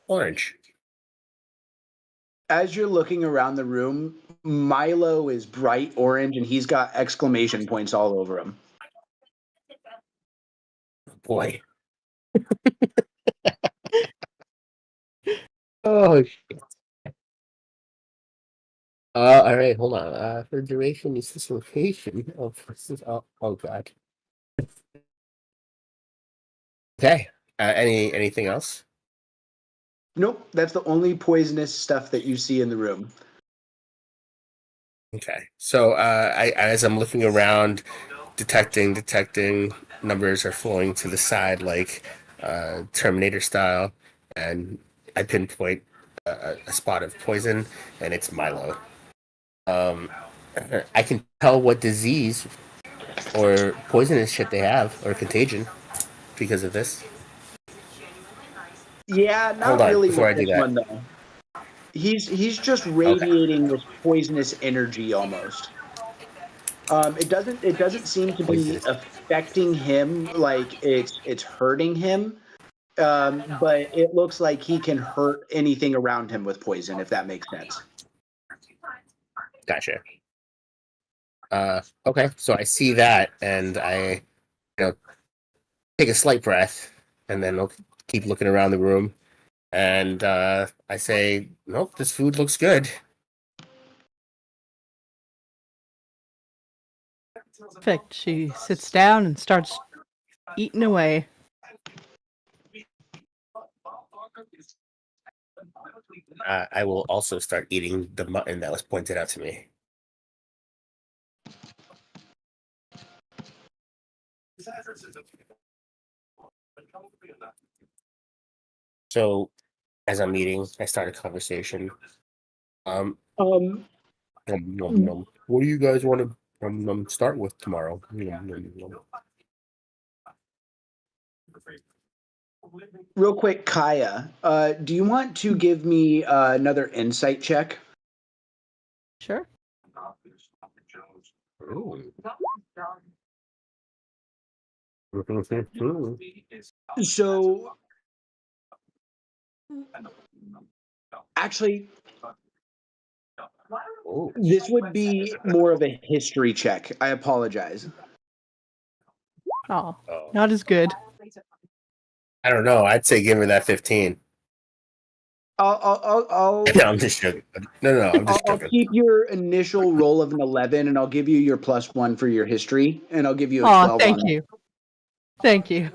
orange. As you're looking around the room, Milo is bright orange and he's got exclamation points all over him. Boy. Oh shit. All right, hold on. For duration, is this location? Oh god. Okay. Anything else? Nope, that's the only poisonous stuff that you see in the room. Okay. So as I'm looking around, detecting numbers are flowing to the side like Terminator style, and I pinpoint a spot of poison, and it's Milo. Um, I can tell what disease or poisonous shit they have or contagion because of this. Yeah, Hold not on, really before with I do this that. one though. He's just Okay. radiating this poisonous energy almost. It doesn't seem to be Poisonous. affecting him like it's hurting him. But it looks like he can hurt anything around him with poison, if that makes sense. Gotcha. Okay, so I see that, and I, take a slight breath, and then I'll keep looking around the room, and I say, "Nope, this food looks good." Perfect. She sits down and starts eating away. I will also start eating the mutton that was pointed out to me. So, as I'm eating, I start a conversation. Um, Nom, nom. What do you guys want to start with tomorrow? Real quick, Kaya, do you want to give me another insight check? Sure. Ooh. So, actually, Ooh. this would be more of a history check. I apologize. Oh, Oh. not as good. I don't know. I'd say give her that 15. I'll No, I'm just joking. No, I'm just I'll joking. keep your initial roll of an 11, and I'll give you your +1 for your history, and I'll give you a Oh, 12 thank on you. Thank you.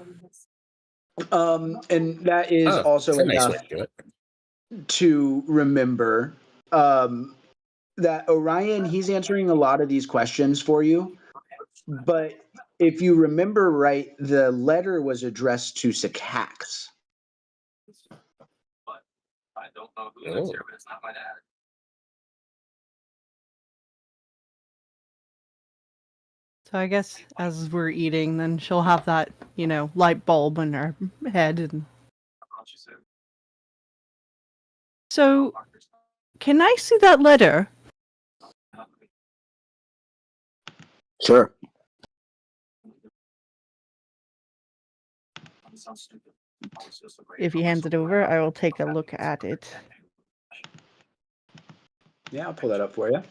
it. And that is Oh, that's also a nice way enough to do it. to remember that Orion, he's answering a lot of these questions for you. But if you remember right, the letter was addressed to Sycax. I don't know who lives here, but it's not my dad. So I guess as we're eating, then she'll have that, light bulb in her head. And so, can I see that letter? Sure. If he hands it over, I will take a look at it. Yeah, I'll pull that up for you.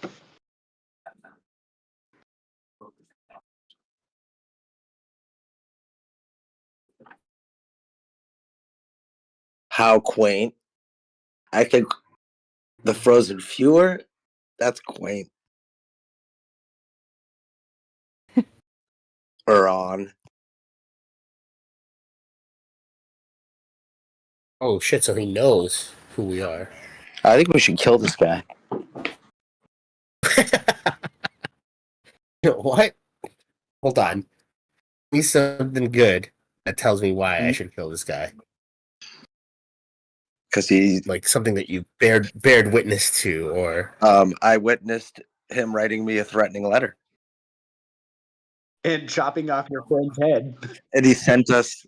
How quaint. I think the frozen fewer, that's quaint. Or on. Oh shit! So he knows who we are. I think we should kill this guy. What? Hold on. Give me something good that tells me why I should kill this guy. Because he, Like something that you bared witness to, or I witnessed him writing me a threatening letter. And chopping off your friend's head. And he sent us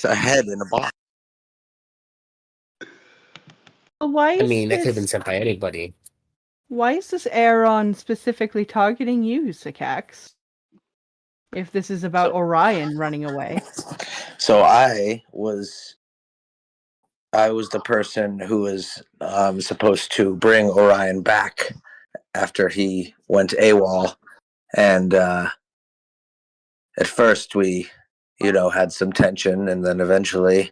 a head in a box. Why I is mean, that could have been this? sent by anybody. Why is this Aaron specifically targeting you, Sycax? If this is about Orion running away. So I was the person who was supposed to bring Orion back after he went AWOL. And at first we, had some tension, and then eventually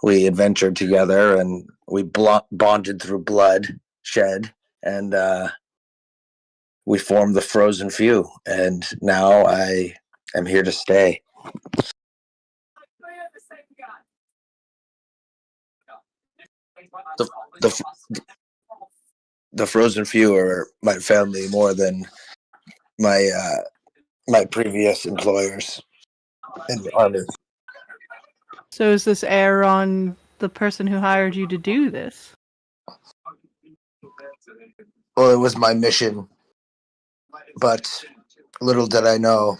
we adventured together and we bonded through blood shed, and we formed the Frozen Few. And now I am here to stay. the Frozen Few are my family more than my my previous employers in the army. So is this air on the person who hired you to do this? Well, it was my mission, but little did I know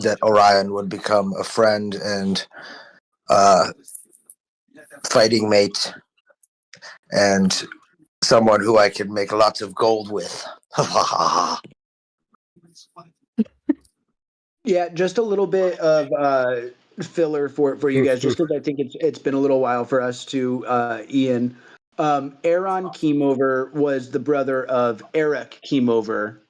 that Orion would become a friend and fighting mate and someone who I could make lots of gold with. Yeah, just a little bit of filler for you guys, just because I think it's been a little while for us to Ian. Aaron Keemover was the brother of Eric Keemover,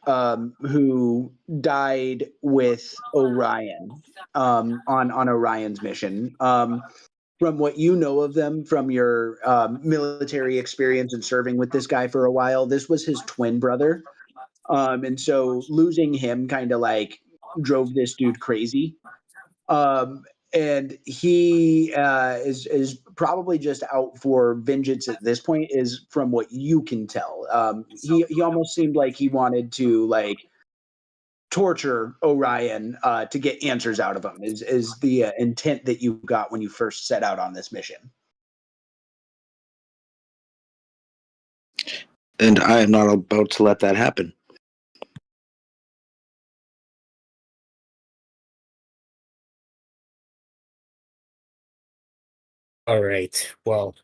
who died with Orion on Orion's mission. From what you know of them, from your military experience and serving with this guy for a while, this was his twin brother. And so losing him kind of like drove this dude crazy. And he is probably just out for vengeance at this point, is from what you can tell. He almost seemed like he wanted to like torture Orion to get answers out of him. Is the intent that you got when you first set out on this mission? And I am not about to let that happen. All right. Well,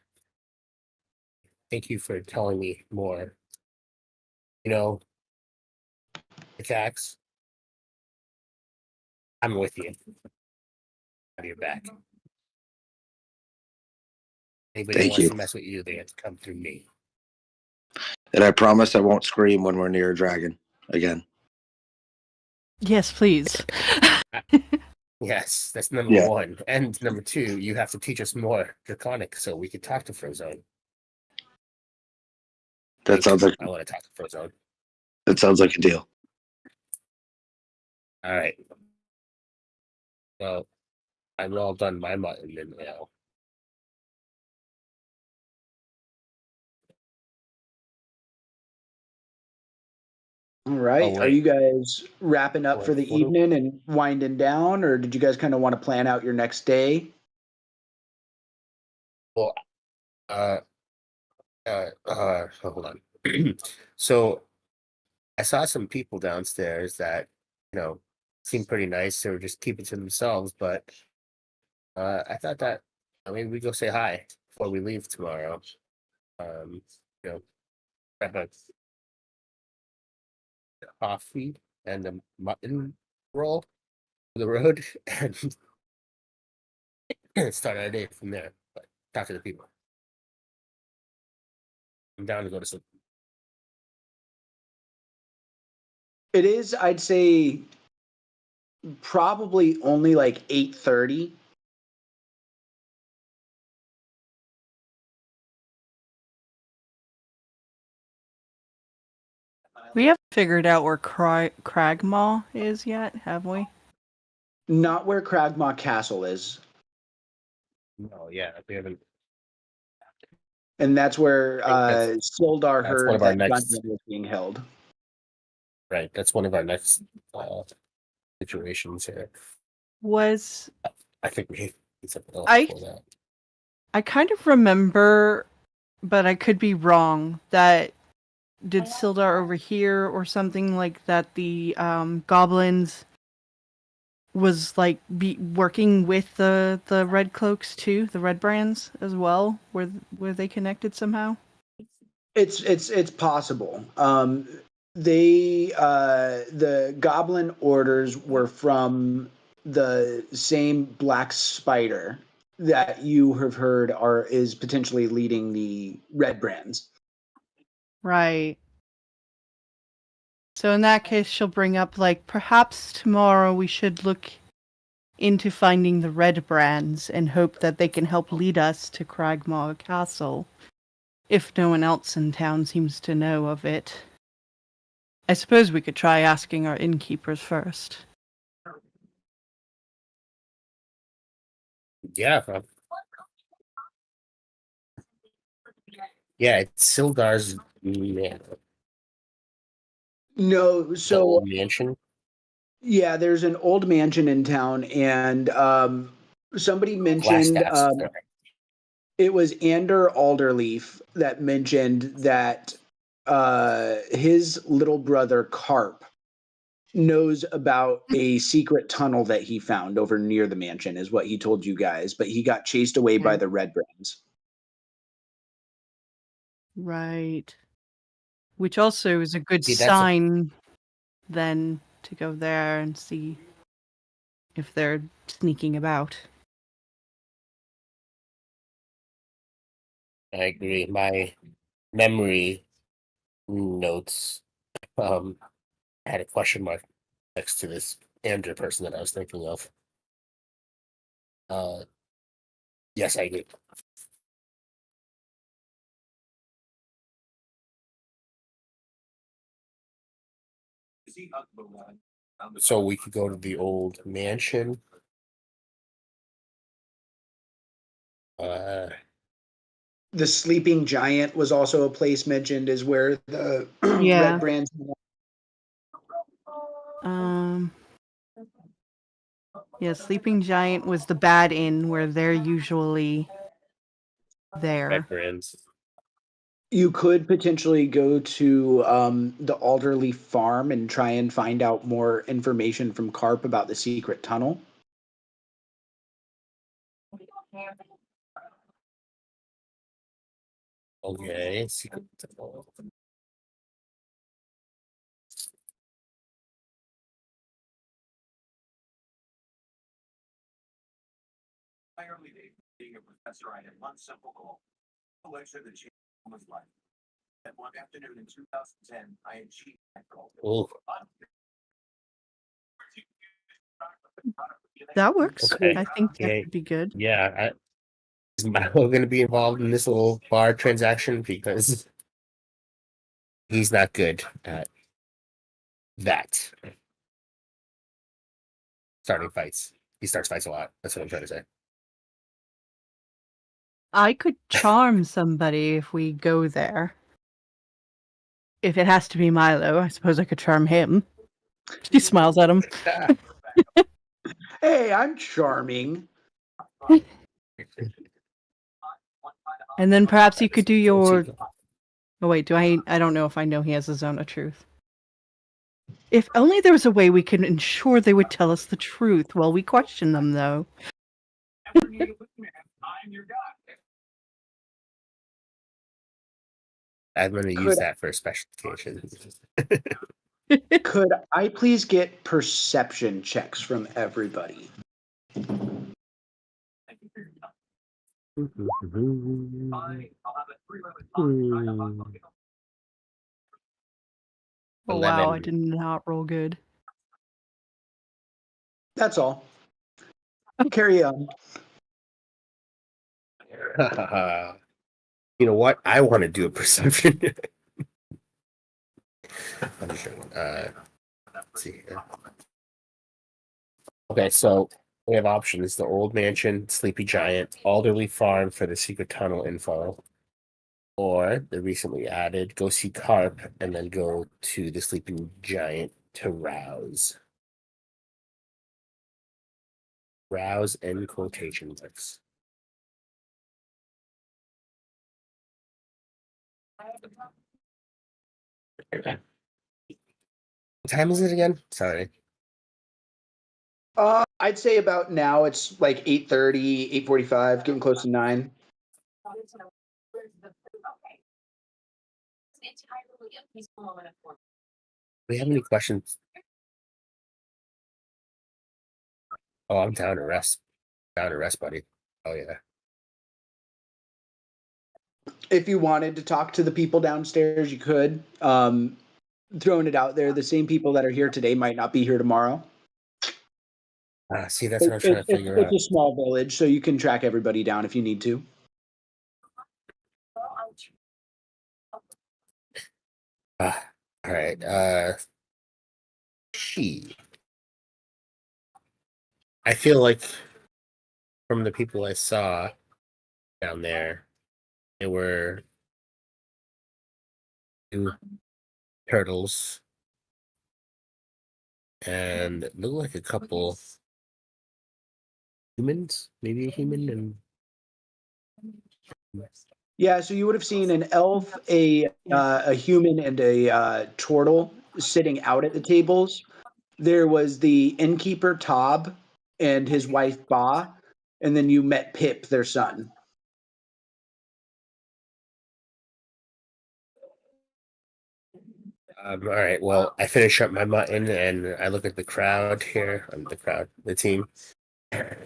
thank you for telling me more. You know, attacks. I'm with you. Have your back. Anybody who Thank wants you. to mess with you, they have to come through me. And I promise I won't scream when we're near a dragon again. Yes, please. Yes, that's number Yeah. one. And number two, you have to teach us more Draconic so we could talk to Frozone. That sounds like I want to talk to Frozone. a deal. All right. Well, I'm all done my mutton and now. All right. Oh, Are wait. you guys wrapping up Oh, for the photo? evening and winding down, or did you guys kind of want to plan out your next day? Well, hold on. So I saw some people downstairs that, seemed pretty nice. They were just keeping to themselves, but I thought that maybe we go say hi before we leave tomorrow. You know, grab a coffee and a mutton roll for the road and start our day from there. But talk to the people. I'm down to go to sleep. It is, I'd say, probably only like 8:30. We haven't figured out where Cragmaw is yet, have we? Not where Cragmaw Castle is, No, yeah, we haven't. and that's where Sildar That's one heard of our that next. dungeon was being held. Right, that's one of our next situations here. Was I think we need something else I- for that. I kind of remember, but I could be wrong, that did Sildar overhear or something like that the goblins was like working with the red cloaks too, the red brands as well? Were they connected somehow? It's possible. The goblin orders were from the same black spider that you have heard is potentially leading the red brands. Right. So in that case, she'll bring up, like, perhaps tomorrow we should look into finding the red brands and hope that they can help lead us to Cragmaw Castle, if no one else in town seems to know of it. I suppose we could try asking our innkeepers first. Yeah. Yeah, it's Sildar's No, so old mansion. yeah, there's an old mansion in town, and somebody mentioned Glassstaff's. it was Ander Alderleaf that mentioned that his little brother Carp knows about a secret tunnel that he found over near the mansion, is what he told you guys, but he got chased away by Okay. the Red Brands. Right. Which also is a good See, that's a- sign then to go there and see if they're sneaking about. I agree. My memory notes had a question mark next to this Andrew person that I was thinking of. Yes, I agree. So we could go to the old mansion. The Sleeping Giant was also a place mentioned as where the Yeah. Red Brands. Yeah, Sleeping Giant was the bad inn where they're usually there. Red Brands. You could potentially go to the Alderleaf farm and try and find out more information from Carp about the secret tunnel. Okay, secret tunnel. My early days being a professor, I had one simple goal: to lecture the change in someone's life. And one afternoon in 2010, I achieved that goal. Oh, That works. Okay. I think that Yeah. would be good. yeah. Is Milo going to be involved in this little bar transaction? Because he's not good at that. Starting fights. He starts fights a lot. That's what I'm trying to say. I could charm somebody if we go there. If it has to be Milo, I suppose I could charm him. She smiles at him. Hey, I'm charming. And then perhaps you could do your... Oh wait, I don't know if I know he has a zone of truth. If only there was a way we could ensure they would tell us the truth while we question them, though. I'm your guy. I'm going to use that for a special occasion. Could I please get perception checks from everybody? Thank you for your time. Fine, I'll have a 3-limit line right up on Bucket. Oh wow, I 11. did not roll good. That's all. Carry on. You know what? I want to do a perception. I'm sure. Let's see here. Okay, so we have options: the old mansion, Sleepy Giant, Alderley Farm for the secret tunnel info, or the recently added go see Carp and then go to the Sleeping Giant to rouse. Rouse in quotation marks. What time is it again? Sorry. I'd say about now it's like 8:30, 8:45, getting close to 9. Do we have any questions? Oh, I'm down to rest. Down to rest, buddy. Oh yeah. If you wanted to talk to the people downstairs, you could. Throwing it out there, the same people that are here today might not be here tomorrow. See, that's what I'm trying to figure out. It's a small village, so you can track everybody down if you need to. All right. She. I feel like from the people I saw down there, they were 2 turtles, and it looked like a couple humans, maybe a human and Yeah, so you would have seen an elf, a human, and a turtle sitting out at the tables. There was the innkeeper Tob and his wife Ba, and then you met Pip, their son. all right. Well, I finish up my mutton and I look at the crowd here. The team. I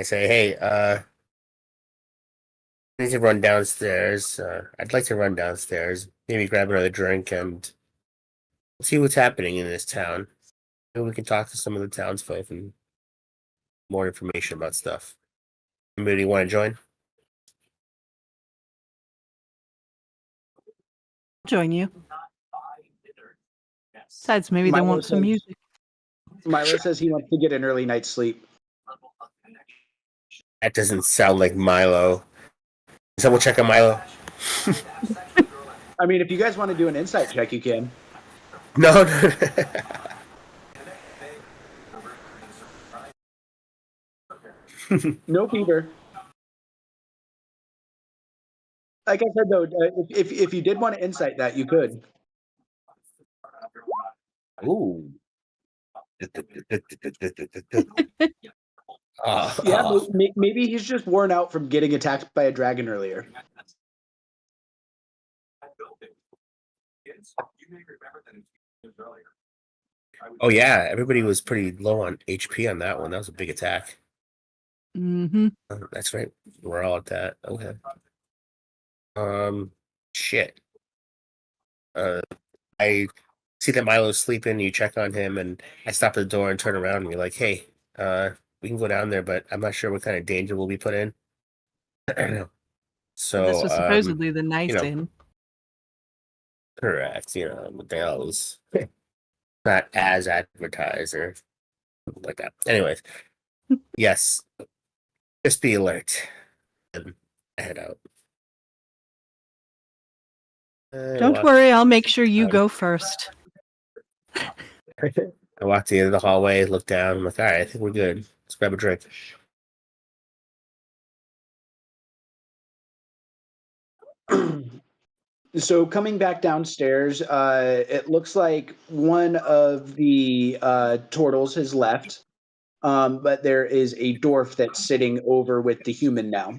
say, hey, I need to run downstairs. I'd like to run downstairs, maybe grab another drink and see what's happening in this town. Maybe we can talk to some of the townsfolk and more information about stuff. Anybody want to join? Join you. Besides, maybe they Milo want some says- music. Milo says he wants to get an early night's sleep. That doesn't sound like Milo. Double check on Milo. I mean, if you guys want to do an insight check, you can. No. No fever. Like I said, though, if you did want to insight that, you could. Ooh. Yeah, maybe he's just worn out from getting attacked by a dragon earlier. Oh yeah, everybody was pretty low on HP on that one. That was a big attack. Mm-hmm. That's right. We're all at that. Okay. Shit. I see that Milo's sleeping. You check on him, and I stop at the door and turn around and be like, "Hey, we can go down there, but I'm not sure what kind of danger we'll be put in." So This was supposedly the nice know, inn. correct. But they always not as advertised or something like that. Anyways, yes, just be alert and head out. Don't worry, I'll make sure you go first. I walk to the end of the hallway, look down. I'm like, all right, I think we're good. Let's grab a drink. So coming back downstairs, it looks like one of the turtles has left, but there is a dwarf that's sitting over with the human now.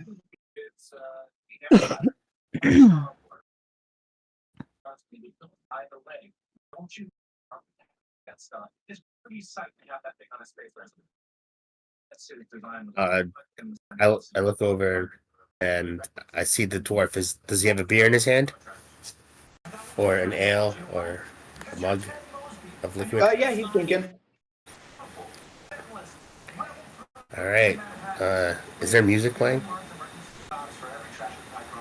I look over and I see the dwarf. Does he have a beer in his hand, or an ale, or a mug of liquid? Yeah, he's drinking. All right. Is there music playing?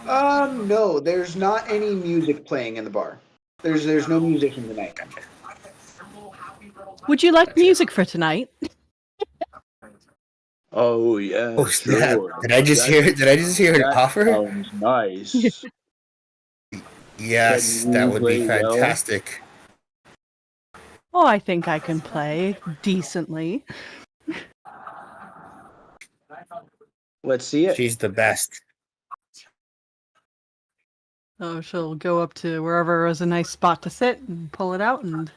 No, there's not any music playing in the bar. There's no musician tonight. Would you like music for tonight? Oh yeah, Oh snap! Did I just hear an offer? Sounds nice. Yes, Can that you would be play well? fantastic. Oh, I think I can play decently. Let's see it. She's the best. Oh, she'll go up to wherever is a nice spot to sit and pull it out and...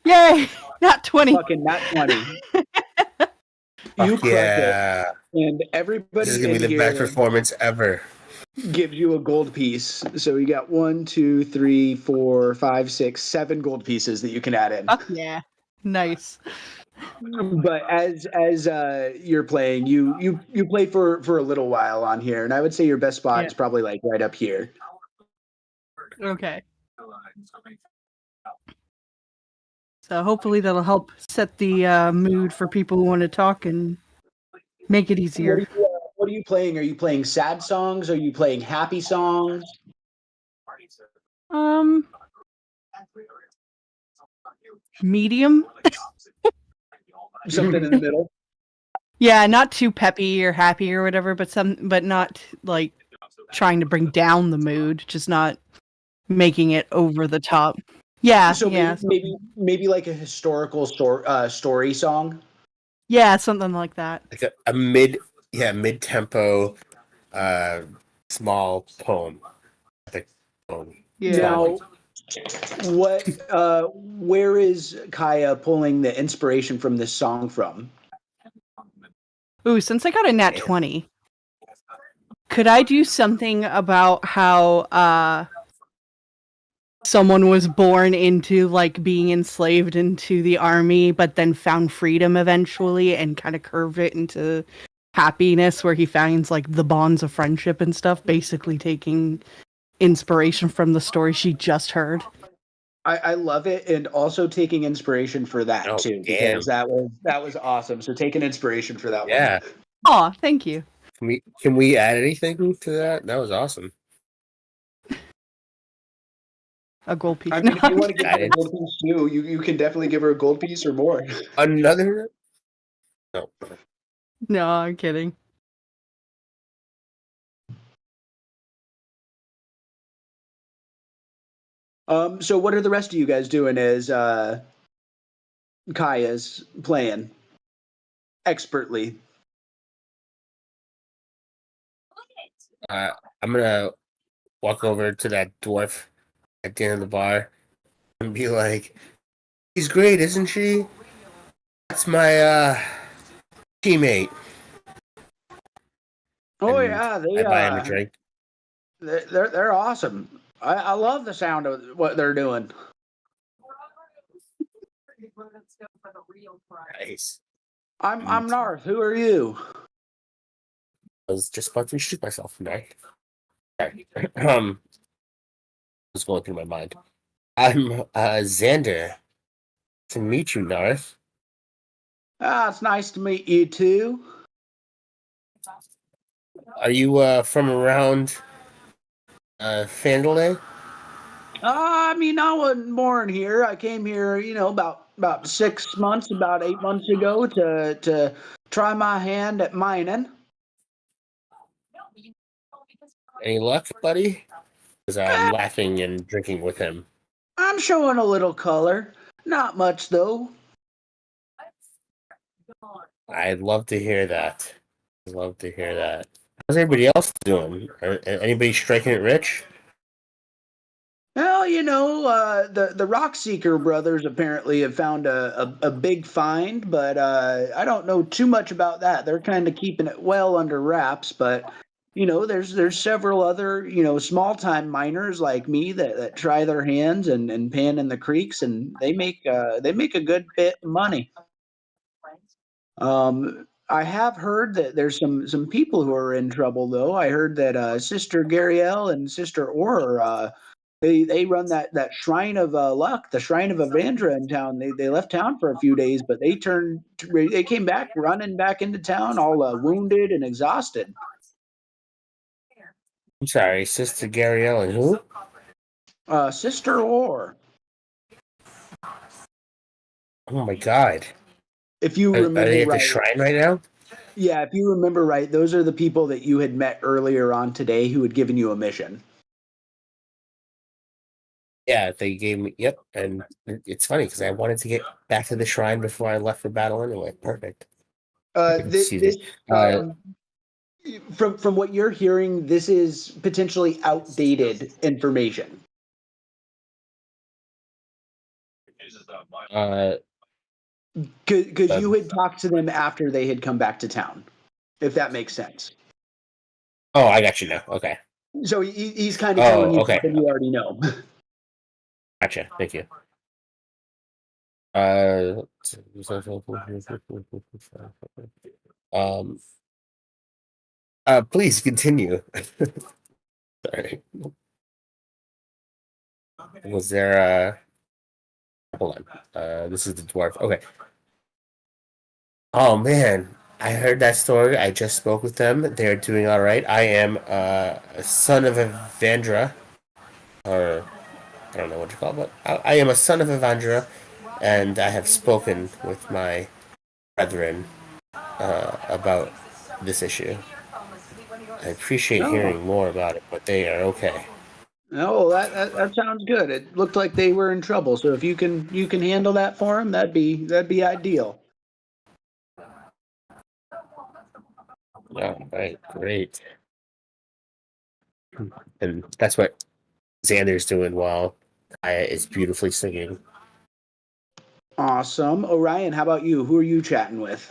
Yay! Not 20! Fucking not 20. You Fuck crush yeah! it. And everybody This is gonna in be the here best performance ever. gives you a gold piece. So you got 1, 2, 3, 4, 5, 6, 7 gold pieces that you can add in. Fuck yeah. Nice. But as you're playing, you play for a little while on here, and I would say your best spot is probably like right up here. Okay. So hopefully that'll help set the mood for people who want to talk and make it easier. What are you playing? Are you playing sad songs? Are you playing happy songs? Medium. Something in the middle. Yeah, not too peppy or happy or whatever, but not like trying to bring down the mood. Just not making it over the top. Yeah, So yeah, maybe like a historical story song. yeah, something like that. Like a mid tempo, small poem. Epic poem. Yeah. Now, where is Kaya pulling the inspiration from this song from? Ooh, since I got a nat Damn. 20, could I do something about how someone was born into like being enslaved into the army, but then found freedom eventually and kind of curve it into happiness where he finds like the bonds of friendship and stuff, basically taking inspiration from the story she just heard. I love it, and also taking inspiration for that Oh, too, damn. because that was awesome. So taking inspiration for that Yeah. one. Aw, thank you. Can we add anything to that? That was awesome. A gold piece. I mean, if you want to give her a Guidance. gold piece too, you can definitely give her a gold piece or more. Another. No. No, I'm kidding. So what are the rest of you guys doing as Kaya's playing expertly? I'm gonna walk over to that dwarf at the end of the bar and be like, "She's great, isn't she? That's my teammate." Oh And yeah, I buy him a drink. they're awesome. I love the sound of what they're doing. Nice. I'm Narth. Who are you? I was just about to shoot myself today. Okay. Was going through my mind. I'm Xander. To meet you, Narth. Ah, it's nice to meet you too. Are you from around Fandolay? I mean, I wasn't born here. I came here, about 6 months, about 8 months ago to try my hand at mining. Any luck, buddy? Because I'm Eh, laughing and drinking with him. I'm showing a little color. Not much though. I'd love to hear that. I'd love to hear that. How's everybody else doing? Anybody striking it rich? Well, the Rockseeker brothers apparently have found a big find, but I don't know too much about that. They're kind of keeping it well under wraps, but there's several other small time miners like me that try their hands and pan in the creeks, and they make a good bit of money. I have heard that there's some people who are in trouble though. I heard that Sister Gariel and Sister Or they run that shrine of luck, the shrine of Avandra in town. They left town for a few days, but they came back running back into town, all wounded and exhausted. I'm sorry, Sister Gariel and who? Sister Or, Oh my god. if you Are remember they at the right, shrine right now? yeah, if you remember right, those are the people that you had met earlier on today who had given you a mission. Yeah, they gave me. Yep, and it's funny because I wanted to get back to the shrine before I left for battle anyway. Perfect. This, from what you're hearing, this is potentially outdated information. Uh, Because you had talked to them after they had come back to town, if that makes sense. oh, I got you now. Okay. So he's kind of telling you okay. something you already know. Gotcha. Thank you. Um. Please continue. Sorry. Was there hold on. This is the dwarf. Okay. Oh man, I heard that story. I just spoke with them. They're doing all right. I am a son of Evandra, or I don't know what you call it, but I am a son of Evandra, and I have spoken with my brethren about this issue. I appreciate Oh, hearing more about it, but they are okay. Oh, that sounds good. It looked like they were in trouble. So if you can handle that for them, that'd be ideal. All right, great. And that's what Xander's doing while Kaya is beautifully singing. Awesome. Orion, how about you? Who are you chatting with?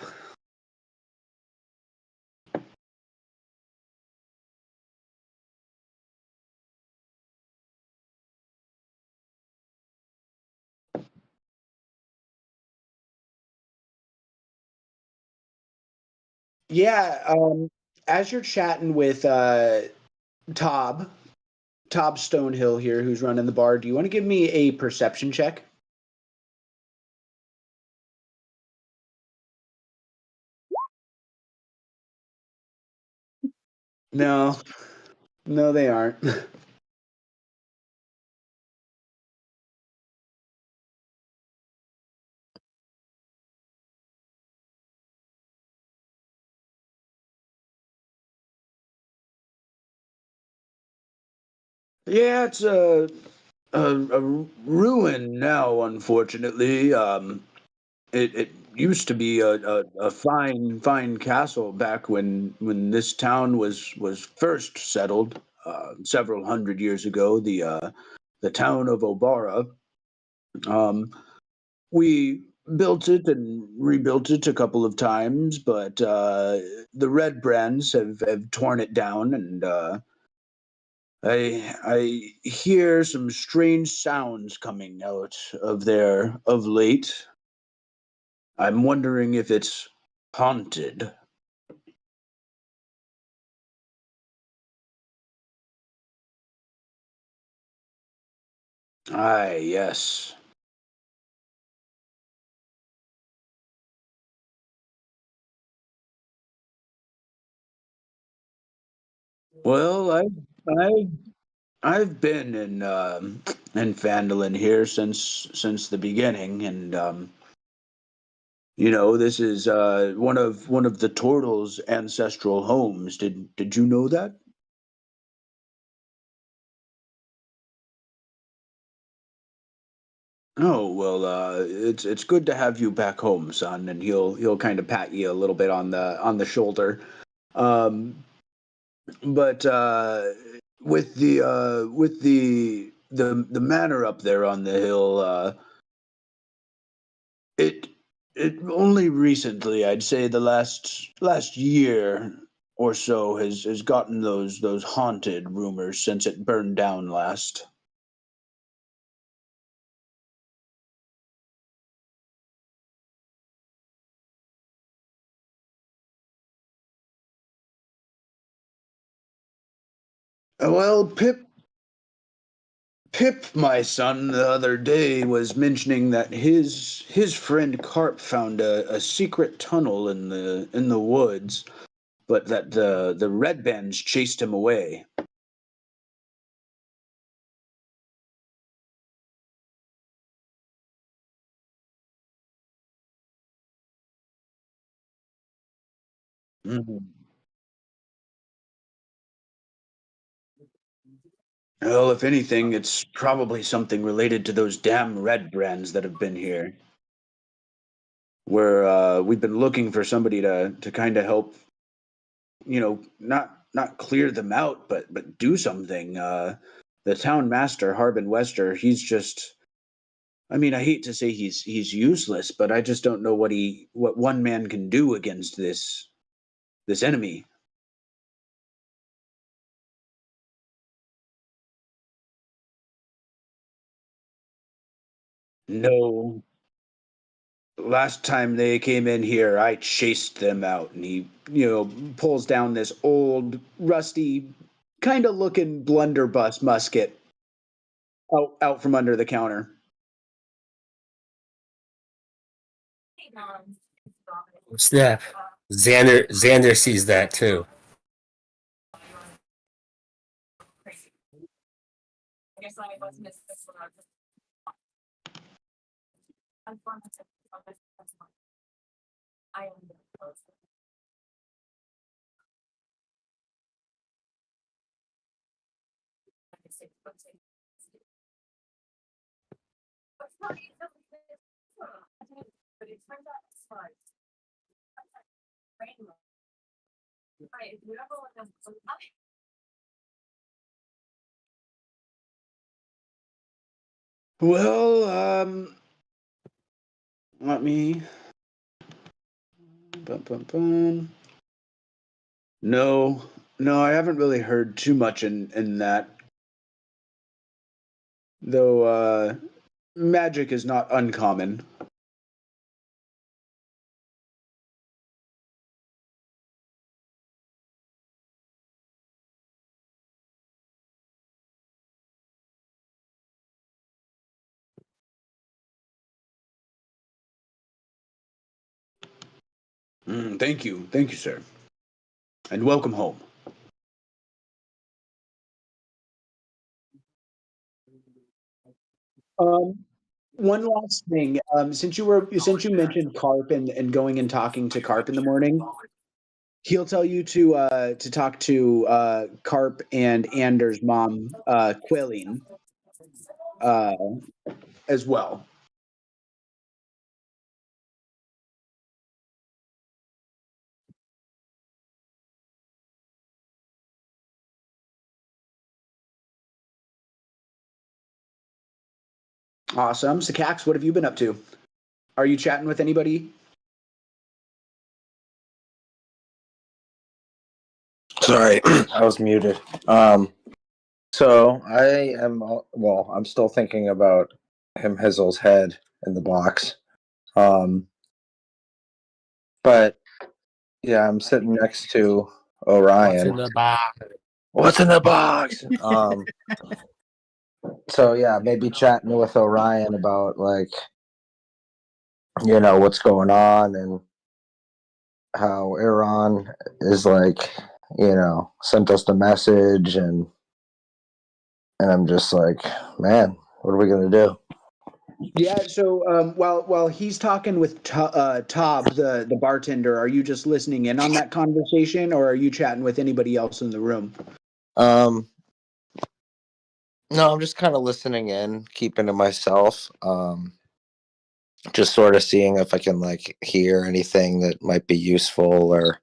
Yeah, as you're chatting with Tob, Tob Stonehill here, who's running the bar, do you want to give me a perception check? No, no, they aren't. Yeah, it's a ruin now, unfortunately. It used to be a fine castle back when this town was first settled several hundred years ago. The town of Obara. Um, we built it and rebuilt it a couple of times, but the Red Brands have torn it down, and I hear some strange sounds coming out of there of late. I'm wondering if it's haunted. Aye, yes. Well, I I've been in Fandolin here since the beginning, and this is one of the Turtles' ancestral homes. Did you know that? Oh well, it's good to have you back home, son. And he'll kind of pat you a little bit on the shoulder. Um, but with the manor up there on the hill, it it only recently, I'd say the last year or so, has gotten those haunted rumors since it burned down last. Well, Pip, my son, the other day was mentioning that his friend Carp found a secret tunnel in the woods, but that the red bands chased him away. Mhm. Well, if anything, it's probably something related to those damn red brands that have been here. Where we've been looking for somebody to kind of help, not clear them out, but do something. The town master, Harbin Wester, he's just. I mean, I hate to say he's useless, but I just don't know what one man can do against this enemy. No, last time they came in here, I chased them out, and he, pulls down this old, rusty, kind of looking blunderbuss musket out from under the counter. Snap. Xander sees that too. Well, let me. Bum, bum, bum. No, no, I haven't really heard too much in that. Though magic is not uncommon. Thank you, sir, and welcome home. One last thing, since you mentioned Carp and going and talking to Carp in the morning, he'll tell you to talk to Carp and Anders' mom, Quilling, uh, as well. Awesome. So, Cax, what have you been up to? Are you chatting with anybody? Sorry, I was muted. So I am, well, I'm still thinking about him Hizzle's head in the box. But yeah, I'm sitting next to What's in Orion. the box? What's in the box? So yeah, maybe chatting with Orion about like, what's going on and how Aaron is like, sent us the message and I'm just like, man, what are we gonna do? Yeah. So, while he's talking with Tob, the bartender, are you just listening in on that conversation, or are you chatting with anybody else in the room? No, I'm just kind of listening in, keeping to myself. Just sort of seeing if I can like hear anything that might be useful or,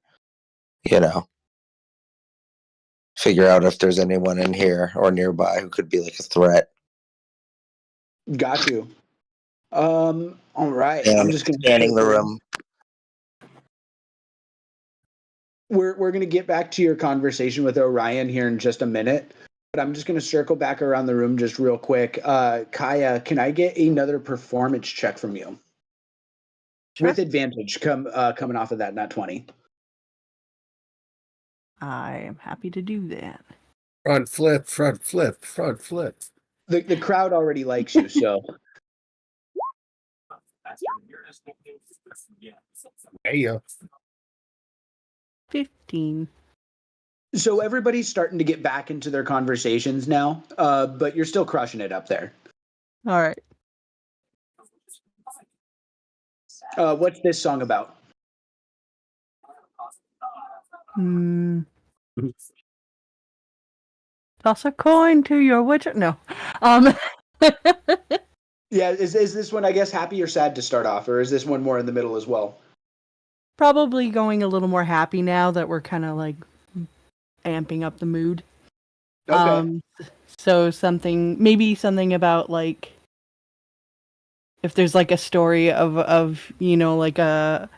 figure out if there's anyone in here or nearby who could be like a threat. Got you. All right. I'm And just gonna scanning the room. We're gonna get back to your conversation with Orion here in just a minute, but I'm just gonna circle back around the room just real quick. Kaya, can I get another performance check from you Sure. with advantage? Coming off of that nat 20. I am happy to do that. Front flip, front flip, front flip. The crowd already likes you, so There you go. 15. so everybody's starting to get back into their conversations now, but you're still crushing it up there. All right. What's this song about? Toss a coin to your witcher. No. Um. Yeah, is this one, I guess, happy or sad to start off, or is this one more in the middle as well? Probably going a little more happy now that we're kind of like amping up the mood. Okay. So maybe something about like if there's like a story of like a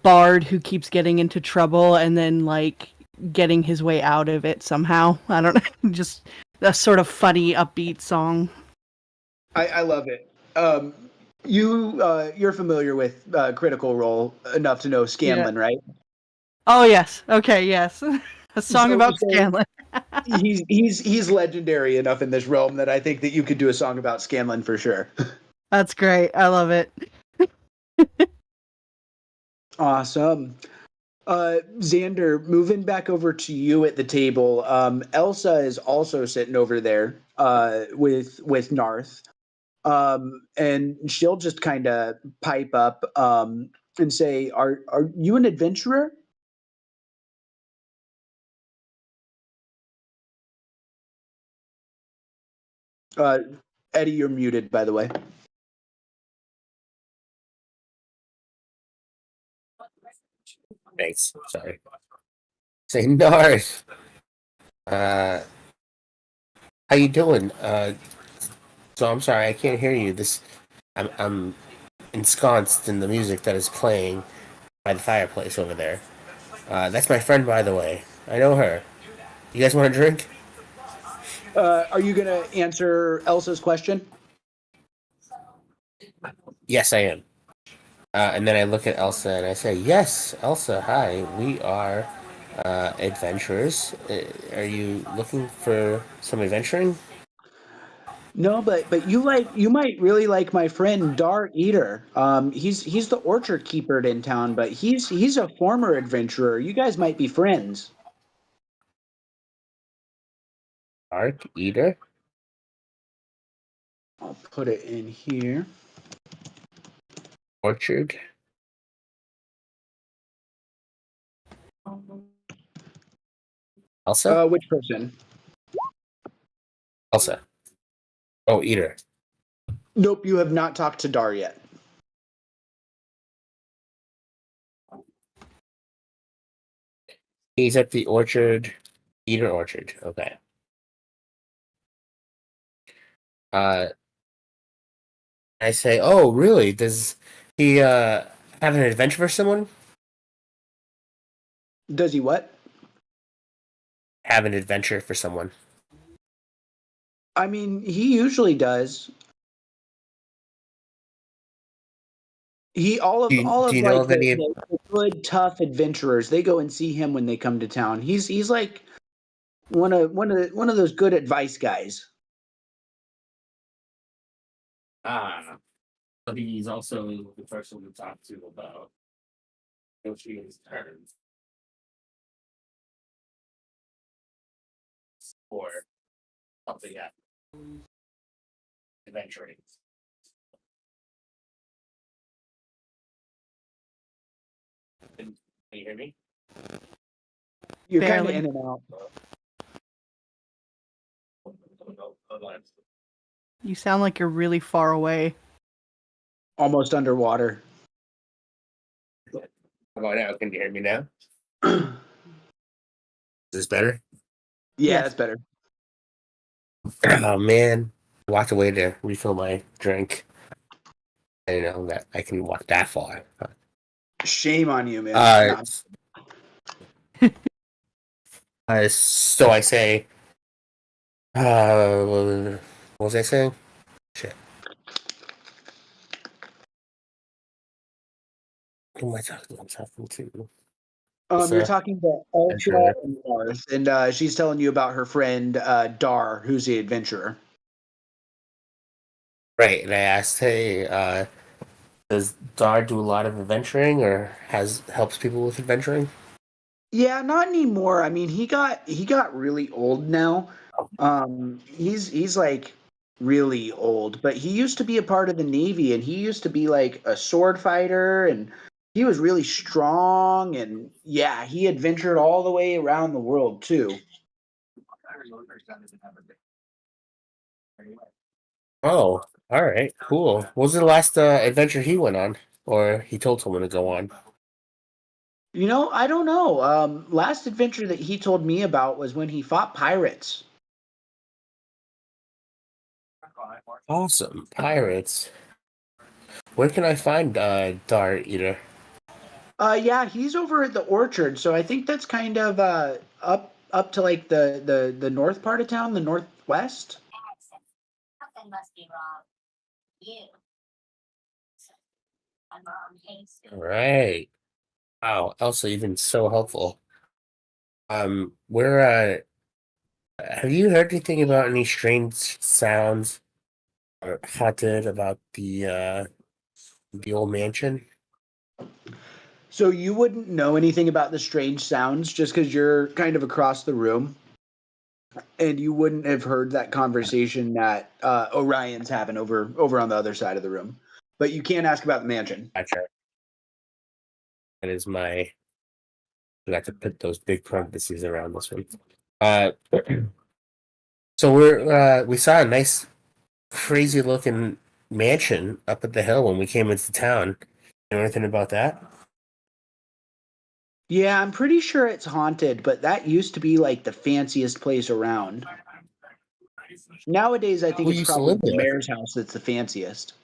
bard who keeps getting into trouble and then like getting his way out of it somehow. I don't know, just a sort of funny upbeat song. I love it. You're familiar with Critical Role enough to know Scanlan, right? Oh yes. Okay, yes. A song about So Scanlan. he's legendary enough in this realm that I think that you could do a song about Scanlan for sure. That's great. I love it. Awesome. Xander, moving back over to you at the table. Elsa is also sitting over there with Narth. And she'll just kind of pipe up and say, "Are you an adventurer?" Eddie, you're muted, by the way. Thanks. Sorry. Say Nars. How you doing? So I'm sorry, I can't hear you. I'm ensconced in the music that is playing by the fireplace over there. That's my friend, by the way. I know her. You guys want a drink? Are you gonna answer Elsa's question? Yes, I am. And then I look at Elsa and I say, "Yes, Elsa. Hi. We are adventurers. Are you looking for some adventuring?" No, but you might really like my friend Dar Eater. He's the orchard keeper in town, but he's a former adventurer. You guys might be friends. Dark Eater. I'll put it in here. Orchard. Elsa. Which person? Elsa. Oh, Eater. Nope, you have not talked to Dar yet. He's at the orchard. Eater Orchard. Okay. I say, "Oh, really? Does he have an adventure for someone? Does he what? Have an adventure for someone?" I mean, he usually does. He all Do of you know like of any? the good tough adventurers, they go and see him when they come to town. He's like one of those good advice guys. But he's also the person to talk to about negotiating his terms or something at adventuring. Can you hear me? You're kind of Barely. in and out. Hold on. You sound like you're really far away. Almost underwater. How about now? Can you hear me now? Is this better? Yeah, Yes. that's better. Oh man, I walked away to refill my drink. I didn't know that I can walk that far. Shame on you, man. Uh, No. so I say, what was I saying? Shit. Who am I talking to? I'm talking to. You're Elsa. talking to Elsa Adventurer. and Darth, and she's telling you about her friend Dar, who's the adventurer. Right, and I asked, "Hey, does Dar do a lot of adventuring, or helps people with adventuring?" Yeah, not anymore. I mean, he got really old now. He's like really old, but he used to be a part of the Navy, and he used to be like a sword fighter, and he was really strong, and yeah, he adventured all the way around the world too. Oh, all right, cool. What was the last adventure he went on, or he told someone to go on? You know, I don't know. Last adventure that he told me about was when he fought pirates. Awesome, pirates. Where can I find Dar Eater? Yeah, he's over at the orchard, so I think that's kind of up to like the north part of town, the northwest. Something must be wrong. You. My mom hates you. All right. Wow, Elsa, you've been so helpful. Where have you heard anything about any strange sounds or haunted about the old mansion? So you wouldn't know anything about the strange sounds just because you're kind of across the room, and you wouldn't have heard that conversation that Orion's having over on the other side of the room. But you can ask about the mansion. Gotcha. That is my. I got to put those big parentheses around this one. Uh, so we saw a nice crazy looking mansion up at the hill when we came into town. You know anything about that? Yeah, I'm pretty sure it's haunted, but that used to be like the fanciest place around. Nowadays, I think Who it's used to probably live the there? mayor's house that's the fanciest.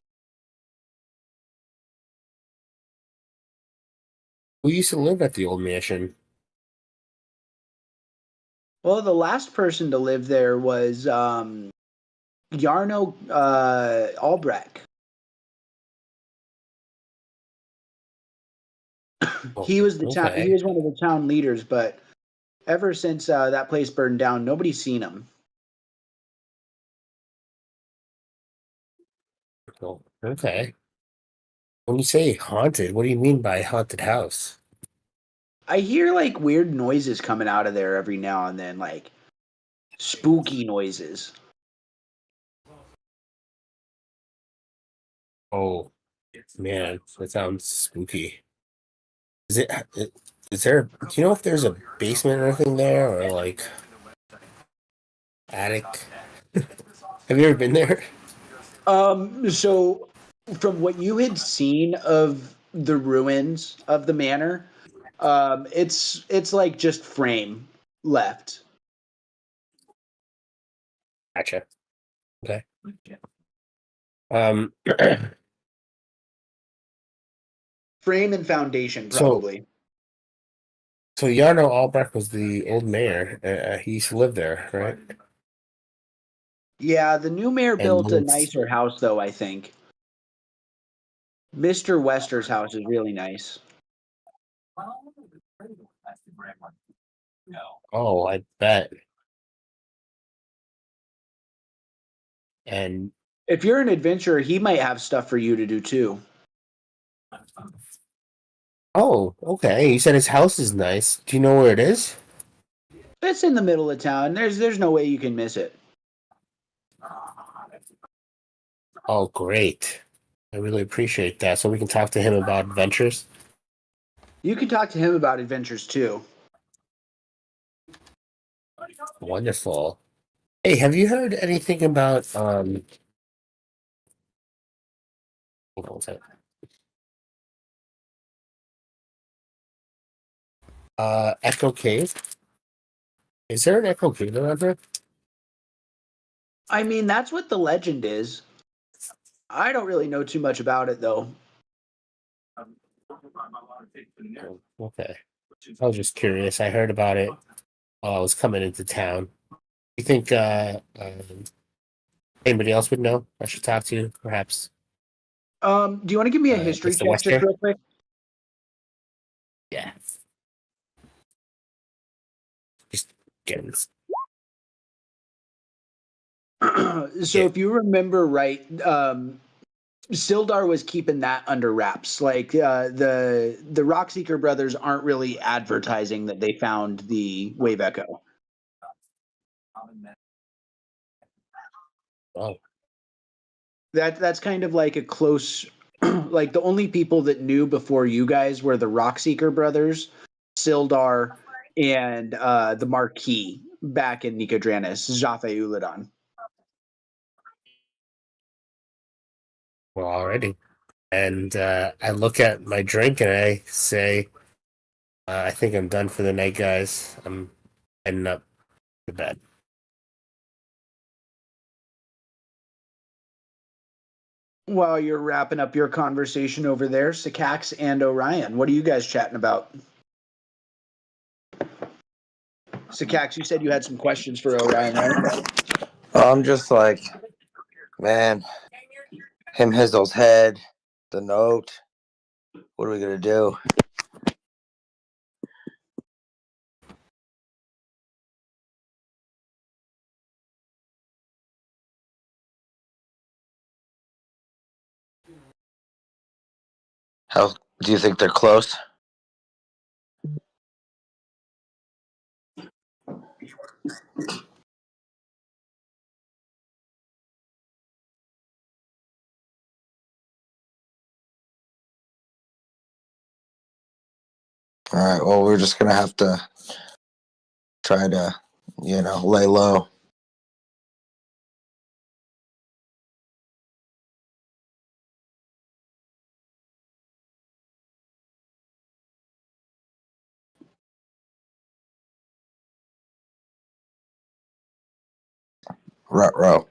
Who used to live at the old mansion? Well, the last person to live there was Yarno Albrecht. Oh, He was the town. He okay. was one of the town leaders, but ever since that place burned down, nobody's seen him. Oh, okay. When you say haunted, what do you mean by haunted house? I hear like weird noises coming out of there every now and then, like spooky noises. Oh, man, that sounds spooky. Is it? Is there? Do you know if there's a basement or anything there, or like attic? Have you ever been there? So from what you had seen of the ruins of the manor, it's like just frame left. Gotcha. Okay. Um. Frame and foundation, So, probably. so Jarno Albrecht was the old mayor. He used to live there, right? Yeah, the new mayor And built a nicer house, though, I think. Mr. Wester's house is really nice. oh, I bet. And If you're an adventurer, he might have stuff for you to do too. oh, okay. You said his house is nice. Do you know where it is? It's in the middle of town. There's no way you can miss it. Oh, great. I really appreciate that. So we can talk to him about adventures. You can talk to him about adventures too. Wonderful. Hey, have you heard anything about hold on a second. Echo Cave? Is there an Echo Cave around here? I mean, that's what the legend is. I don't really know too much about it though. Oh, okay. I was just curious. I heard about it while I was coming into town. You think anybody else would know I should talk to, perhaps? Do you want to give me a history Mr. check just Wester? real quick? Yeah. Just getting this. So Yeah. if you remember right, Sildar was keeping that under wraps. Like the Rockseeker brothers aren't really advertising that they found the Wave Echo. Oh, That's kind of like a close, like the only people that knew before you guys were the Rockseeker brothers, Sildar, and the Marquis back in Nicodranas, Jaffe Uladon. well, already. And I look at my drink and I say, I think I'm done for the night, guys. I'm heading up to bed. While you're wrapping up your conversation over there, Sikax and Orion, what are you guys chatting about? Sikax, you said you had some questions for Orion, right? I'm just like, man, him Hizzle's head, the note. What are we gonna do? How do you think they're close? All right. Well, we're just gonna have to try to, lay low. Ruh-roh.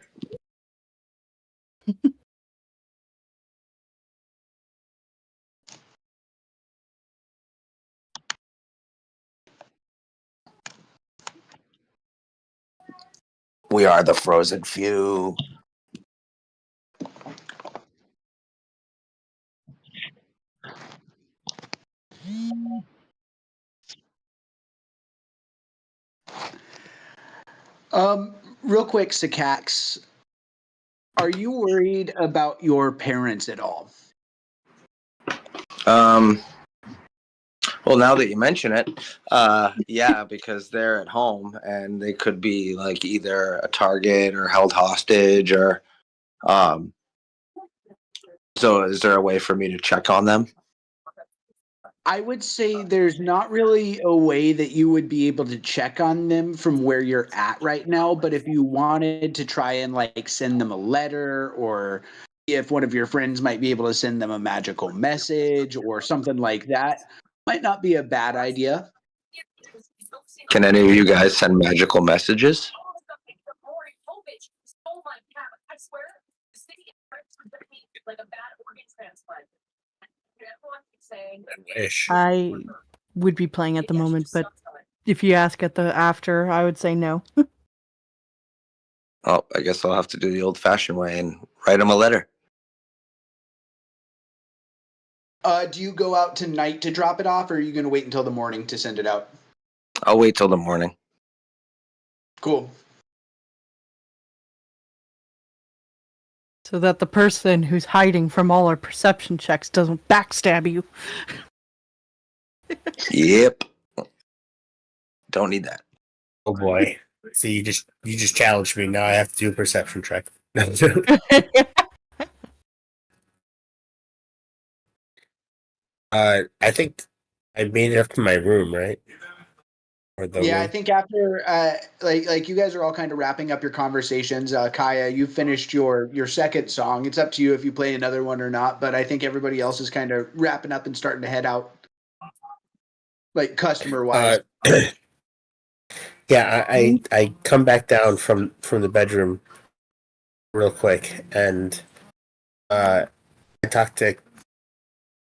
We are the frozen few. Real quick, Sikax, are you worried about your parents at all? Well, now that you mention it, yeah, because they're at home and they could be like either a target or held hostage or, so is there a way for me to check on them? I would say there's not really a way that you would be able to check on them from where you're at right now, but if you wanted to try and like send them a letter, or if one of your friends might be able to send them a magical message or something like that, might not be a bad idea. Can any of you guys send magical messages? I wish. I would be playing at the moment, but if you ask at the after, I would say no. Oh, I guess I'll have to do the old-fashioned way and write them a letter. Do you go out tonight to drop it off, or are you going to wait until the morning to send it out? I'll wait till the morning. Cool. So that the person who's hiding from all our perception checks doesn't backstab you. Yep. Don't need that. Oh boy. So you just challenged me. Now I have to do a perception check. I think I made it up to my room, right? Or the Yeah, I room. think after like you guys are all kind of wrapping up your conversations. Kaya, you finished your second song. It's up to you if you play another one or not, but I think everybody else is kind of wrapping up and starting to head out, like customer wise. Yeah, I come back down from the bedroom real quick, and I talk to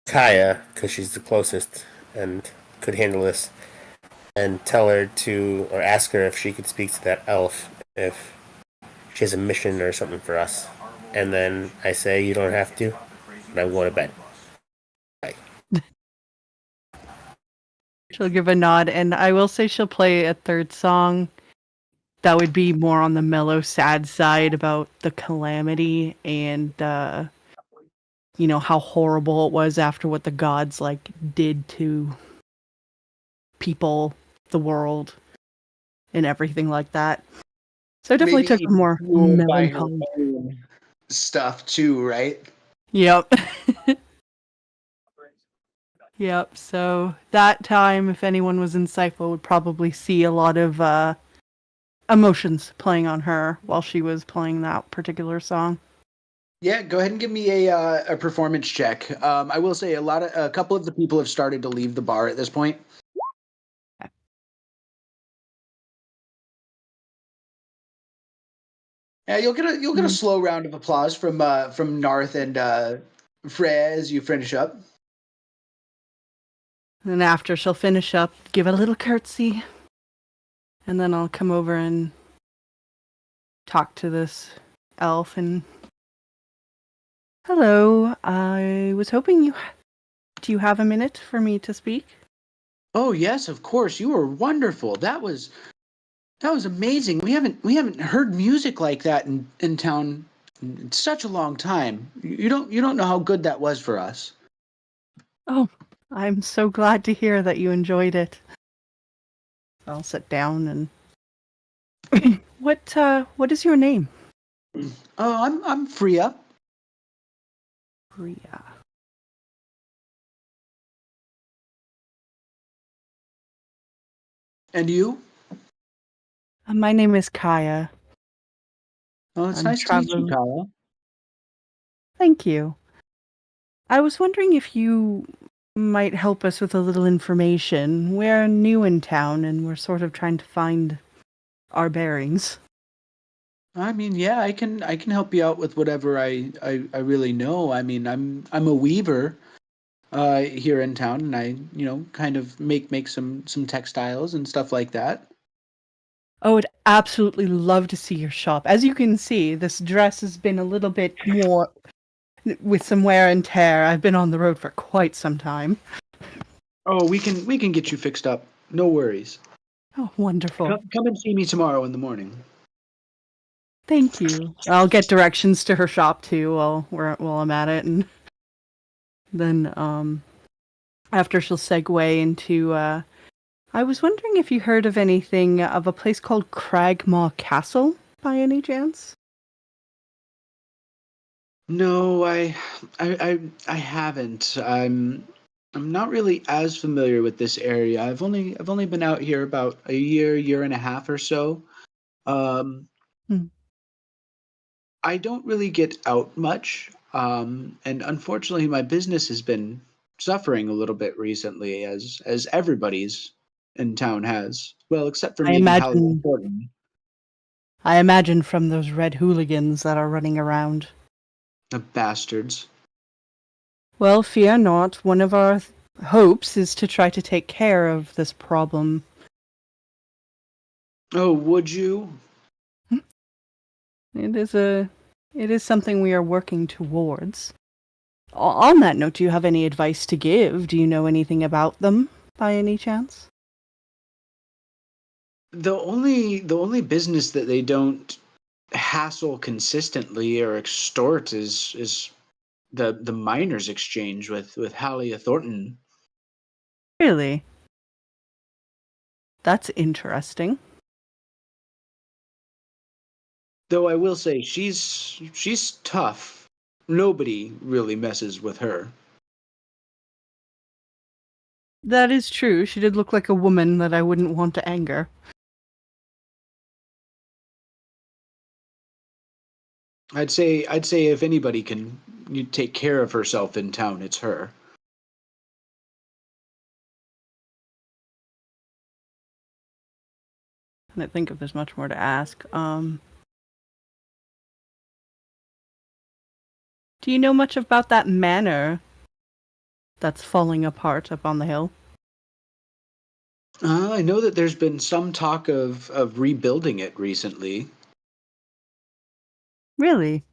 Kaya because she's the closest and could handle this, and tell her to, or ask her if she could speak to that elf if she has a mission or something for us. And then I say you don't have to, and I'm going to bed. Bye. She'll give a nod, and I will say she'll play a third song that would be more on the mellow, sad side about the calamity and, you know, how horrible it was after what the gods, like, did to people, the world, and everything like that. So I definitely Maybe took a more fueled by her melancholy. own stuff too, right? Yep. Yep, so that time, if anyone was insightful, would probably see a lot of emotions playing on her while she was playing that particular song. Yeah, go ahead and give me a performance check. I will say a couple of the people have started to leave the bar at this point. Okay. Yeah, you'll get a slow round of applause from Narth and Freya as you finish up. And after she'll finish up, give a little curtsy, and then I'll come over and talk to this elf and... Hello, I was hoping do you have a minute for me to speak? Oh yes, of course. You were wonderful. That was amazing. We haven't heard music like that in town in such a long time. You don't know how good that was for us. Oh, I'm so glad to hear that you enjoyed it. I'll sit down and... What is your name? Oh, I'm Freya. Priya. And you? My name is Kaya. Oh, it's I'm nice to meet you, traveling. Kyle. Thank you. I was wondering if you might help us with a little information. We're new in town and we're sort of trying to find our bearings. I mean, yeah, I can help you out with whatever I really know. I mean, I'm a weaver here in town, and I kind of make some textiles and stuff like that. I would absolutely love to see your shop. As you can see, this dress has been a little bit more with some wear and tear. I've been on the road for quite some time. Oh, we can get you fixed up. No worries. Oh, wonderful. Come and see me tomorrow in the morning. Thank you. I'll get directions to her shop too while I'm at it, and then after she'll segue into I was wondering if you heard of anything of a place called Cragmaw Castle by any chance? No, I haven't. I'm not really as familiar with this area. I've only been out here about a year and a half or so. Um, Hmm. I don't really get out much, and unfortunately, my business has been suffering a little bit recently, as everybody's in town has. Well, except for I maybe Holly imagine Thornton, I imagine from those red hooligans that are running around. the bastards. Well, fear not. One of our hopes is to try to take care of this problem. Oh, would you? It is something we are working towards. On that note, do you have any advice to give? Do you know anything about them by any chance? The only business that they don't hassle consistently or extort is the miners exchange with Halia Thornton. Really? That's interesting. Though I will say she's tough. Nobody really messes with her. That is true. She did look like a woman that I wouldn't want to anger. I'd say if anybody can take care of herself in town, it's her. I don't think if there's much more to ask. Do you know much about that manor that's falling apart up on the hill? I know that there's been some talk of rebuilding it recently. Really?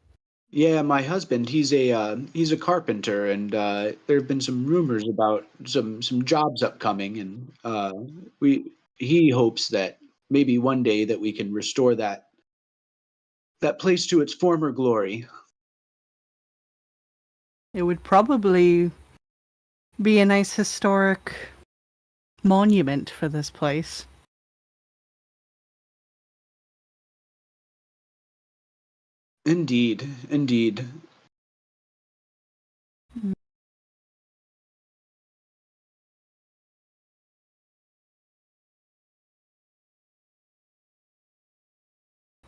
Yeah, my husband, he's a carpenter, and there have been some rumors about some jobs upcoming, and we he hopes that maybe one day that we can restore that place to its former glory. It would probably be a nice historic monument for this place. Indeed, indeed.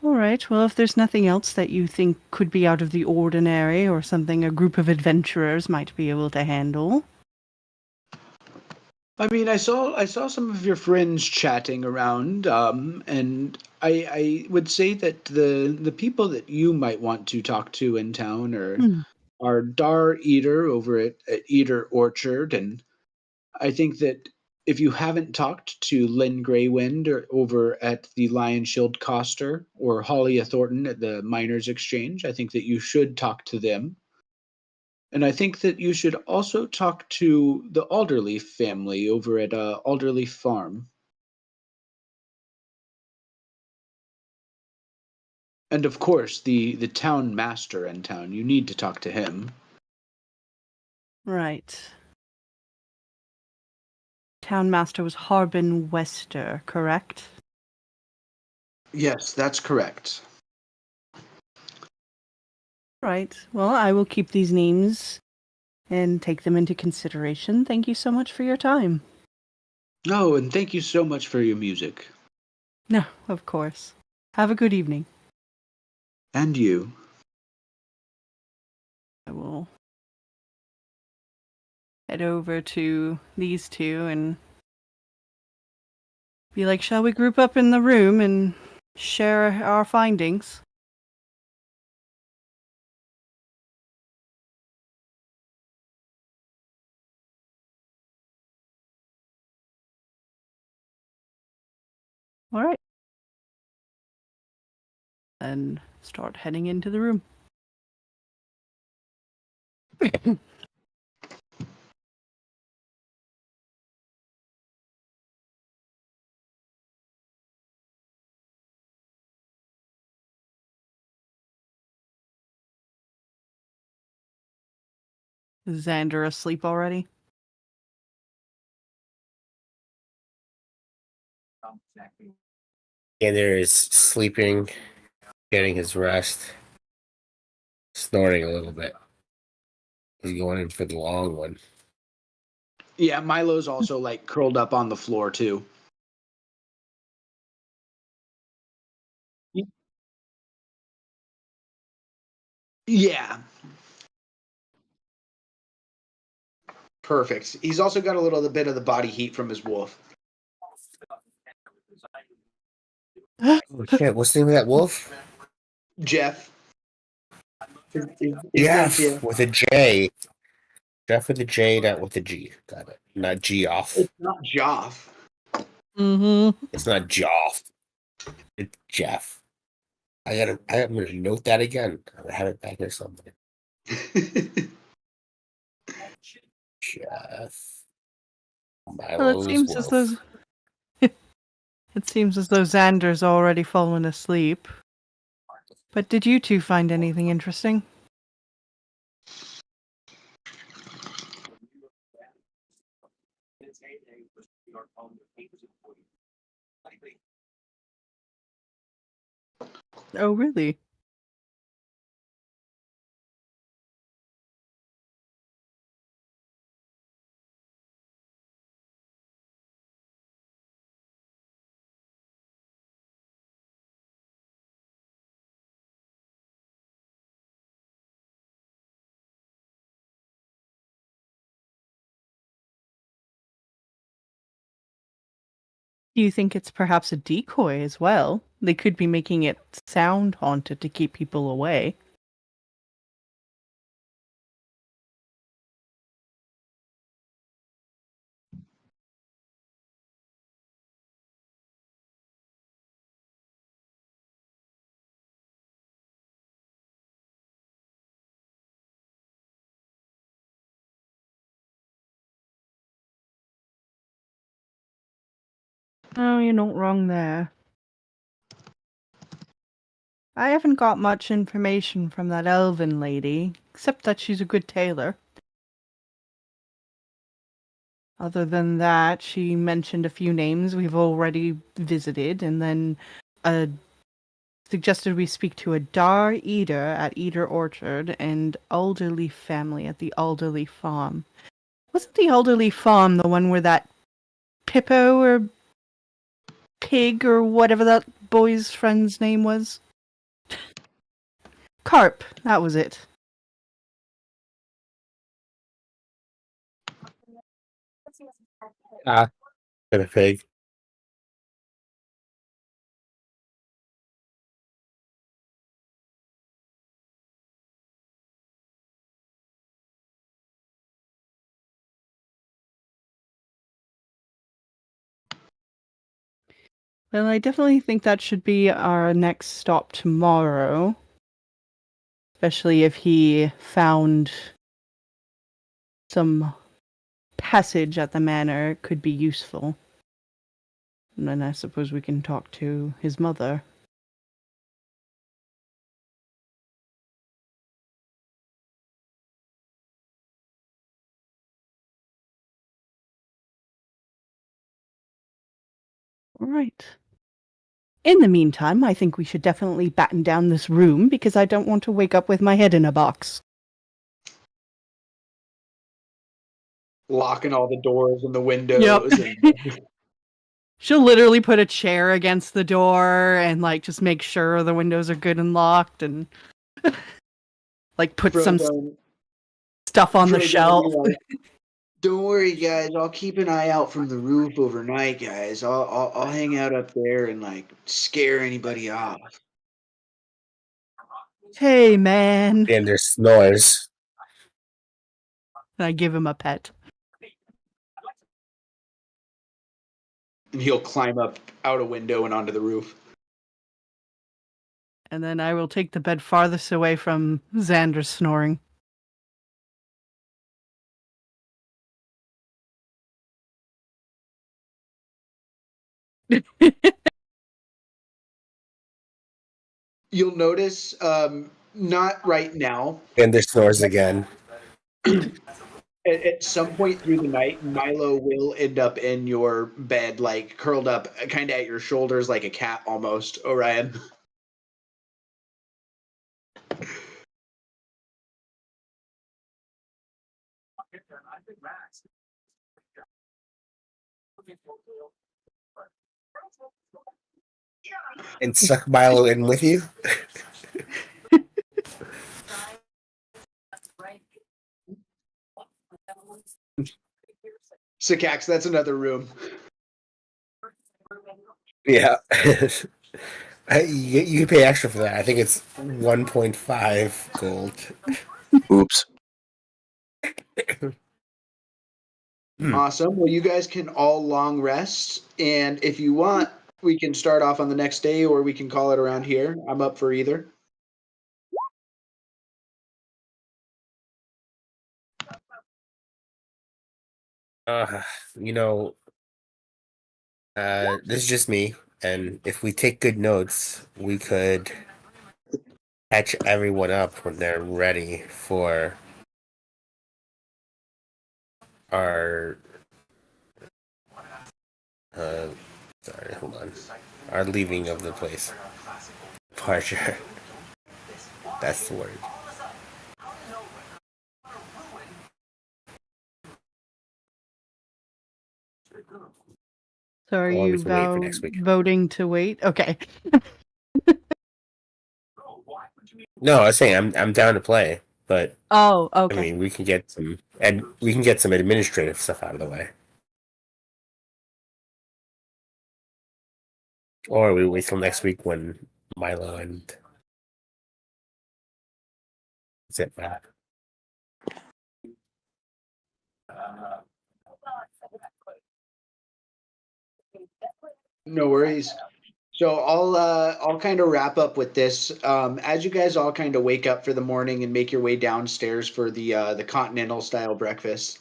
All right, well, if there's nothing else that you think could be out of the ordinary or something a group of adventurers might be able to handle. I mean, I saw some of your friends chatting around, and I would say that the people that you might want to talk to in town Hmm. are Dar Eater over at Eater Orchard, and I think that if you haven't talked to Lynn Greywind or over at the Lion Shield Coster or Holly Thornton at the Miners Exchange, I think that you should talk to them. And I think that you should also talk to the Alderleaf family over at Alderleaf Farm. And of course, the town master in town. You need to talk to him. Right. Town master was Harbin Wester, correct? Yes, that's correct. Right. Well, I will keep these names and take them into consideration. Thank you so much for your time. Oh, and thank you so much for your music. No, of course. Have a good evening. And you. I will head over to these two and be like, shall we group up in the room and share our findings? All right. And start heading into the room. Is Xander asleep already? Xander is sleeping, getting his rest, snoring a little bit. He's going in for the long one. Yeah, Milo's also like curled up on the floor too. Yeah. Perfect. He's also got a little bit of the body heat from his wolf. Oh shit! What's the name of that wolf? Jeff. His name's Jeff with a J. Jeff with a J, not with a G. Got it. Not G off. It's not Joff. Mm-hmm. It's not Joff. It's Jeff. I'm gonna note that again. I have it back here somewhere. Jeff. Well, it Milo's seems as wolf. though it seems as though Xander's already fallen asleep. But did you two find anything interesting? Oh, really? Do you think it's perhaps a decoy as well? They could be making it sound haunted to keep people away. Oh, you're not wrong there. I haven't got much information from that elven lady, except that she's a good tailor. Other than that, she mentioned a few names we've already visited, and then suggested we speak to a Dar Eater at Eater Orchard and Alderley family at the Alderley Farm. Wasn't the Alderley Farm the one where that Pippo or Pig or whatever that boy's friend's name was? Carp, that was it. Been a pig. Well, I definitely think that should be our next stop tomorrow. Especially if he found some passage at the manor, it could be useful. And then I suppose we can talk to his mother. All right. In the meantime, I think we should definitely batten down this room because I don't want to wake up with my head in a box. Locking all the doors and the windows. Yep. And She'll literally put a chair against the door and like just make sure the windows are good and locked and like put some stuff on the shelf. Don't worry, guys. I'll keep an eye out from the roof overnight, guys. I'll hang out up there and like scare anybody off. Hey, man. Xander snores. And I give him a pet. And he'll climb up out a window and onto the roof. And then I will take the bed farthest away from Xander's snoring. You'll notice, not right now. And there snores again. At some point through the night, Milo will end up in your bed, like curled up, kind of at your shoulders, like a cat almost. Orion. And suck Milo in with you. Sycax, that's another room. Yeah. You can pay extra for that. I think it's 1.5 gold. Oops. Awesome. Well, you guys can all long rest, and if you want, we can start off on the next day, or we can call it around here. I'm up for either. You know, this is just me, and if we take good notes, we could catch everyone up when they're ready for our sorry, hold on. Our leaving of the place. Departure. That's the word. So are Or we you can wait for next week. voting to wait? Okay. No, I was saying I'm down to play, but Oh, I okay. mean we can get some administrative stuff out of the way. Or we wait till next week when Milo and Zip back. No worries. So I'll kind of wrap up with this. As you guys all kind of wake up for the morning and make your way downstairs for the continental style breakfast.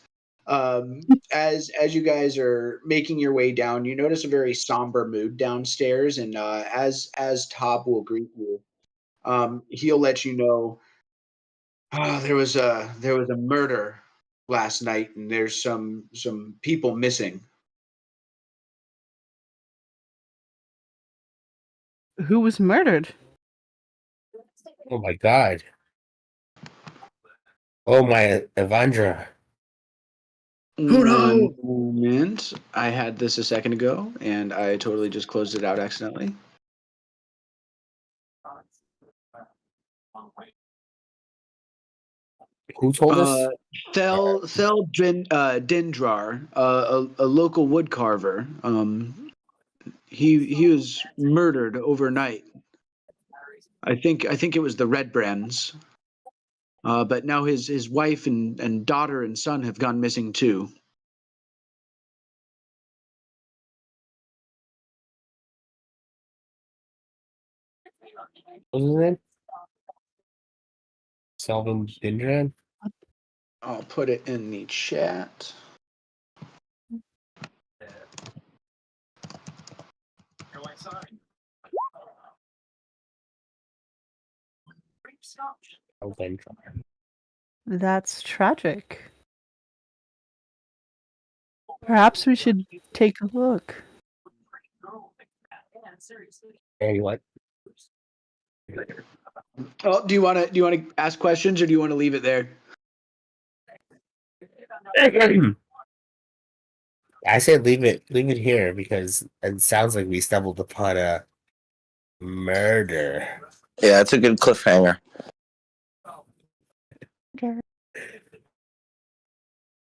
As you guys are making your way down, you notice a very somber mood downstairs, and as Tob will greet you, he'll let you know there was a murder last night, and there's some people missing. Who was murdered? Oh my god. Oh my Evandra. One moment. I had this a second ago, and I totally just closed it out accidentally. Who told us? Dendrar, a local wood carver. He was murdered overnight. I think it was the Red Brands. But now his wife and daughter and son have gone missing too. What was his name? Selvin Dindran? I'll put it in the chat. Oh, Dindran. That's tragic. Perhaps we should take a look. Hey, what? Oh, do you want to ask questions, or do you want to leave it there? I said leave it here because it sounds like we stumbled upon a murder. Yeah, it's a good cliffhanger.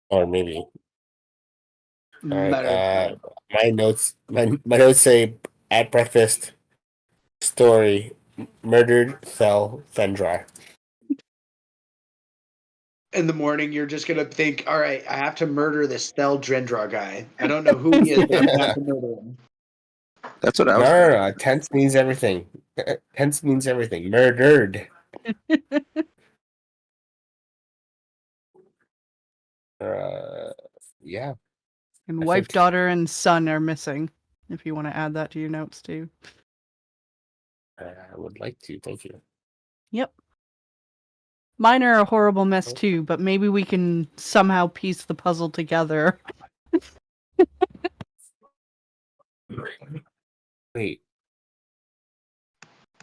Or maybe. All right, Better. my notes say at breakfast story murdered fell Fendrar. in the morning, you're just gonna think, all right, I have to murder this Thel Drendra guy. I don't know who he is, but I'm gonna have to murder him. That's what I No, was no, thinking. no, tense means everything. Tense means everything. Murdered. Uh, yeah. And I wife, think- daughter, and son are missing. If you want to add that to your notes too. I would like to. Thank you. Yep. Mine are a horrible mess too, but maybe we can somehow piece the puzzle together. Wait.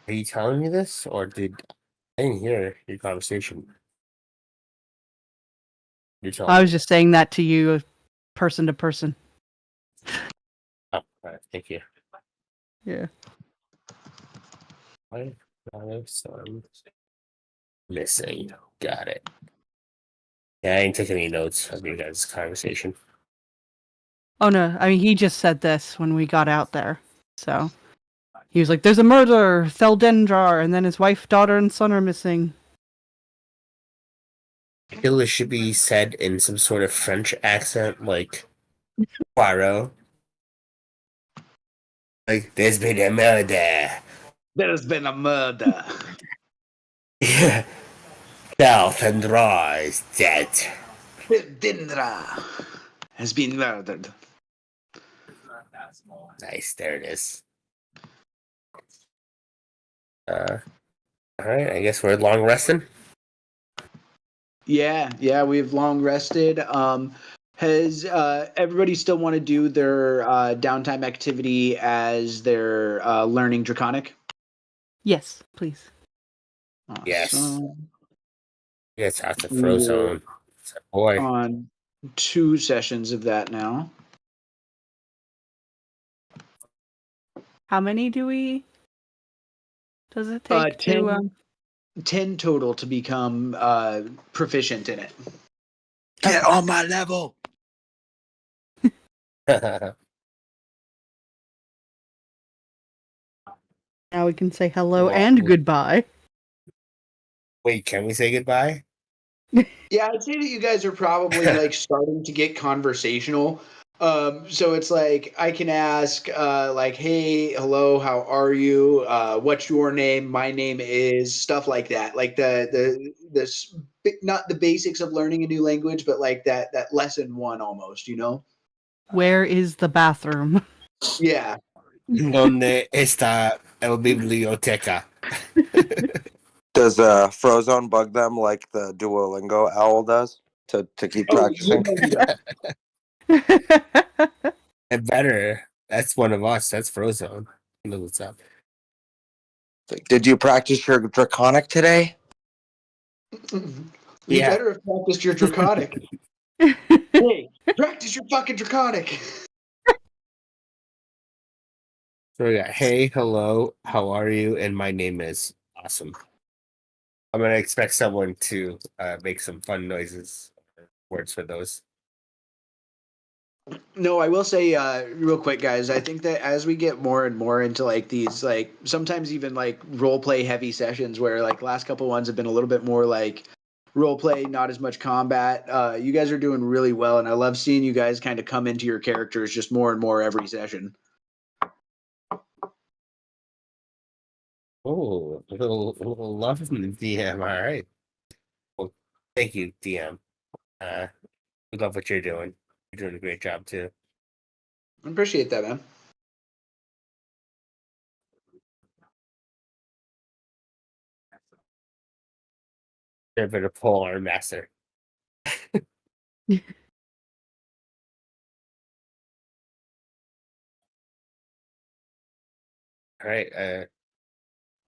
Are you telling me this, or I didn't hear your conversation? You're telling I me. was just saying that to you, person to person. Oh, all right. Thank you. Yeah. Why? Son missing. Got it. Yeah, I didn't take any notes of your guys' conversation. Oh no, I mean he just said this when we got out there. So he was like, "There's a murder, Theldendrar, and then his wife, daughter, and son are missing." I feel it should be said in some sort of French accent, like Poirot. Like, there's been a murder. There's been a murder. Yeah. Theldendrar is dead. Dindra has been murdered. Nice, there it is. All right, I guess we're long resting. Yeah, we've long rested. Has everybody still want to do their downtime activity as they're learning Draconic? Yes, please. Yes. Awesome. Yes, that's a We're Frozone. Boy, on 2 sessions of that now. How many does it take 10, to 10 total to become proficient in it. Get on my level. now we can say hello Well, and goodbye? wait, can we say goodbye? Yeah, I'd say that you guys are probably like starting to get conversational. So it's like I can ask, like, "Hey, hello, how are you? What's your name? My name is," stuff like that. Like not the basics of learning a new language, but like that lesson one almost. You know? Where is the bathroom? Yeah. ¿Dónde está el biblioteca? Does Frozone bug them like the Duolingo owl does to keep practicing? It better. That's one of us. That's Frozone. You know what's up. Like, did you practice your Draconic today? You Yeah. better have practiced your Draconic. Hey, practice your fucking Draconic. So we got, hey, hello, how are you? And my name is awesome. I'm gonna expect someone to make some fun noises, words for those. No, I will say real quick, guys. I think that as we get more and more into like these, like sometimes even like role play heavy sessions, where like last couple ones have been a little bit more like role play, not as much combat. You guys are doing really well, and I love seeing you guys kind of come into your characters just more and more every session. Oh, a little love from the DM. All right. Well, thank you, DM. We love what you're doing. You're doing a great job too. I appreciate that, man. You're a bit of pole arm master. All right.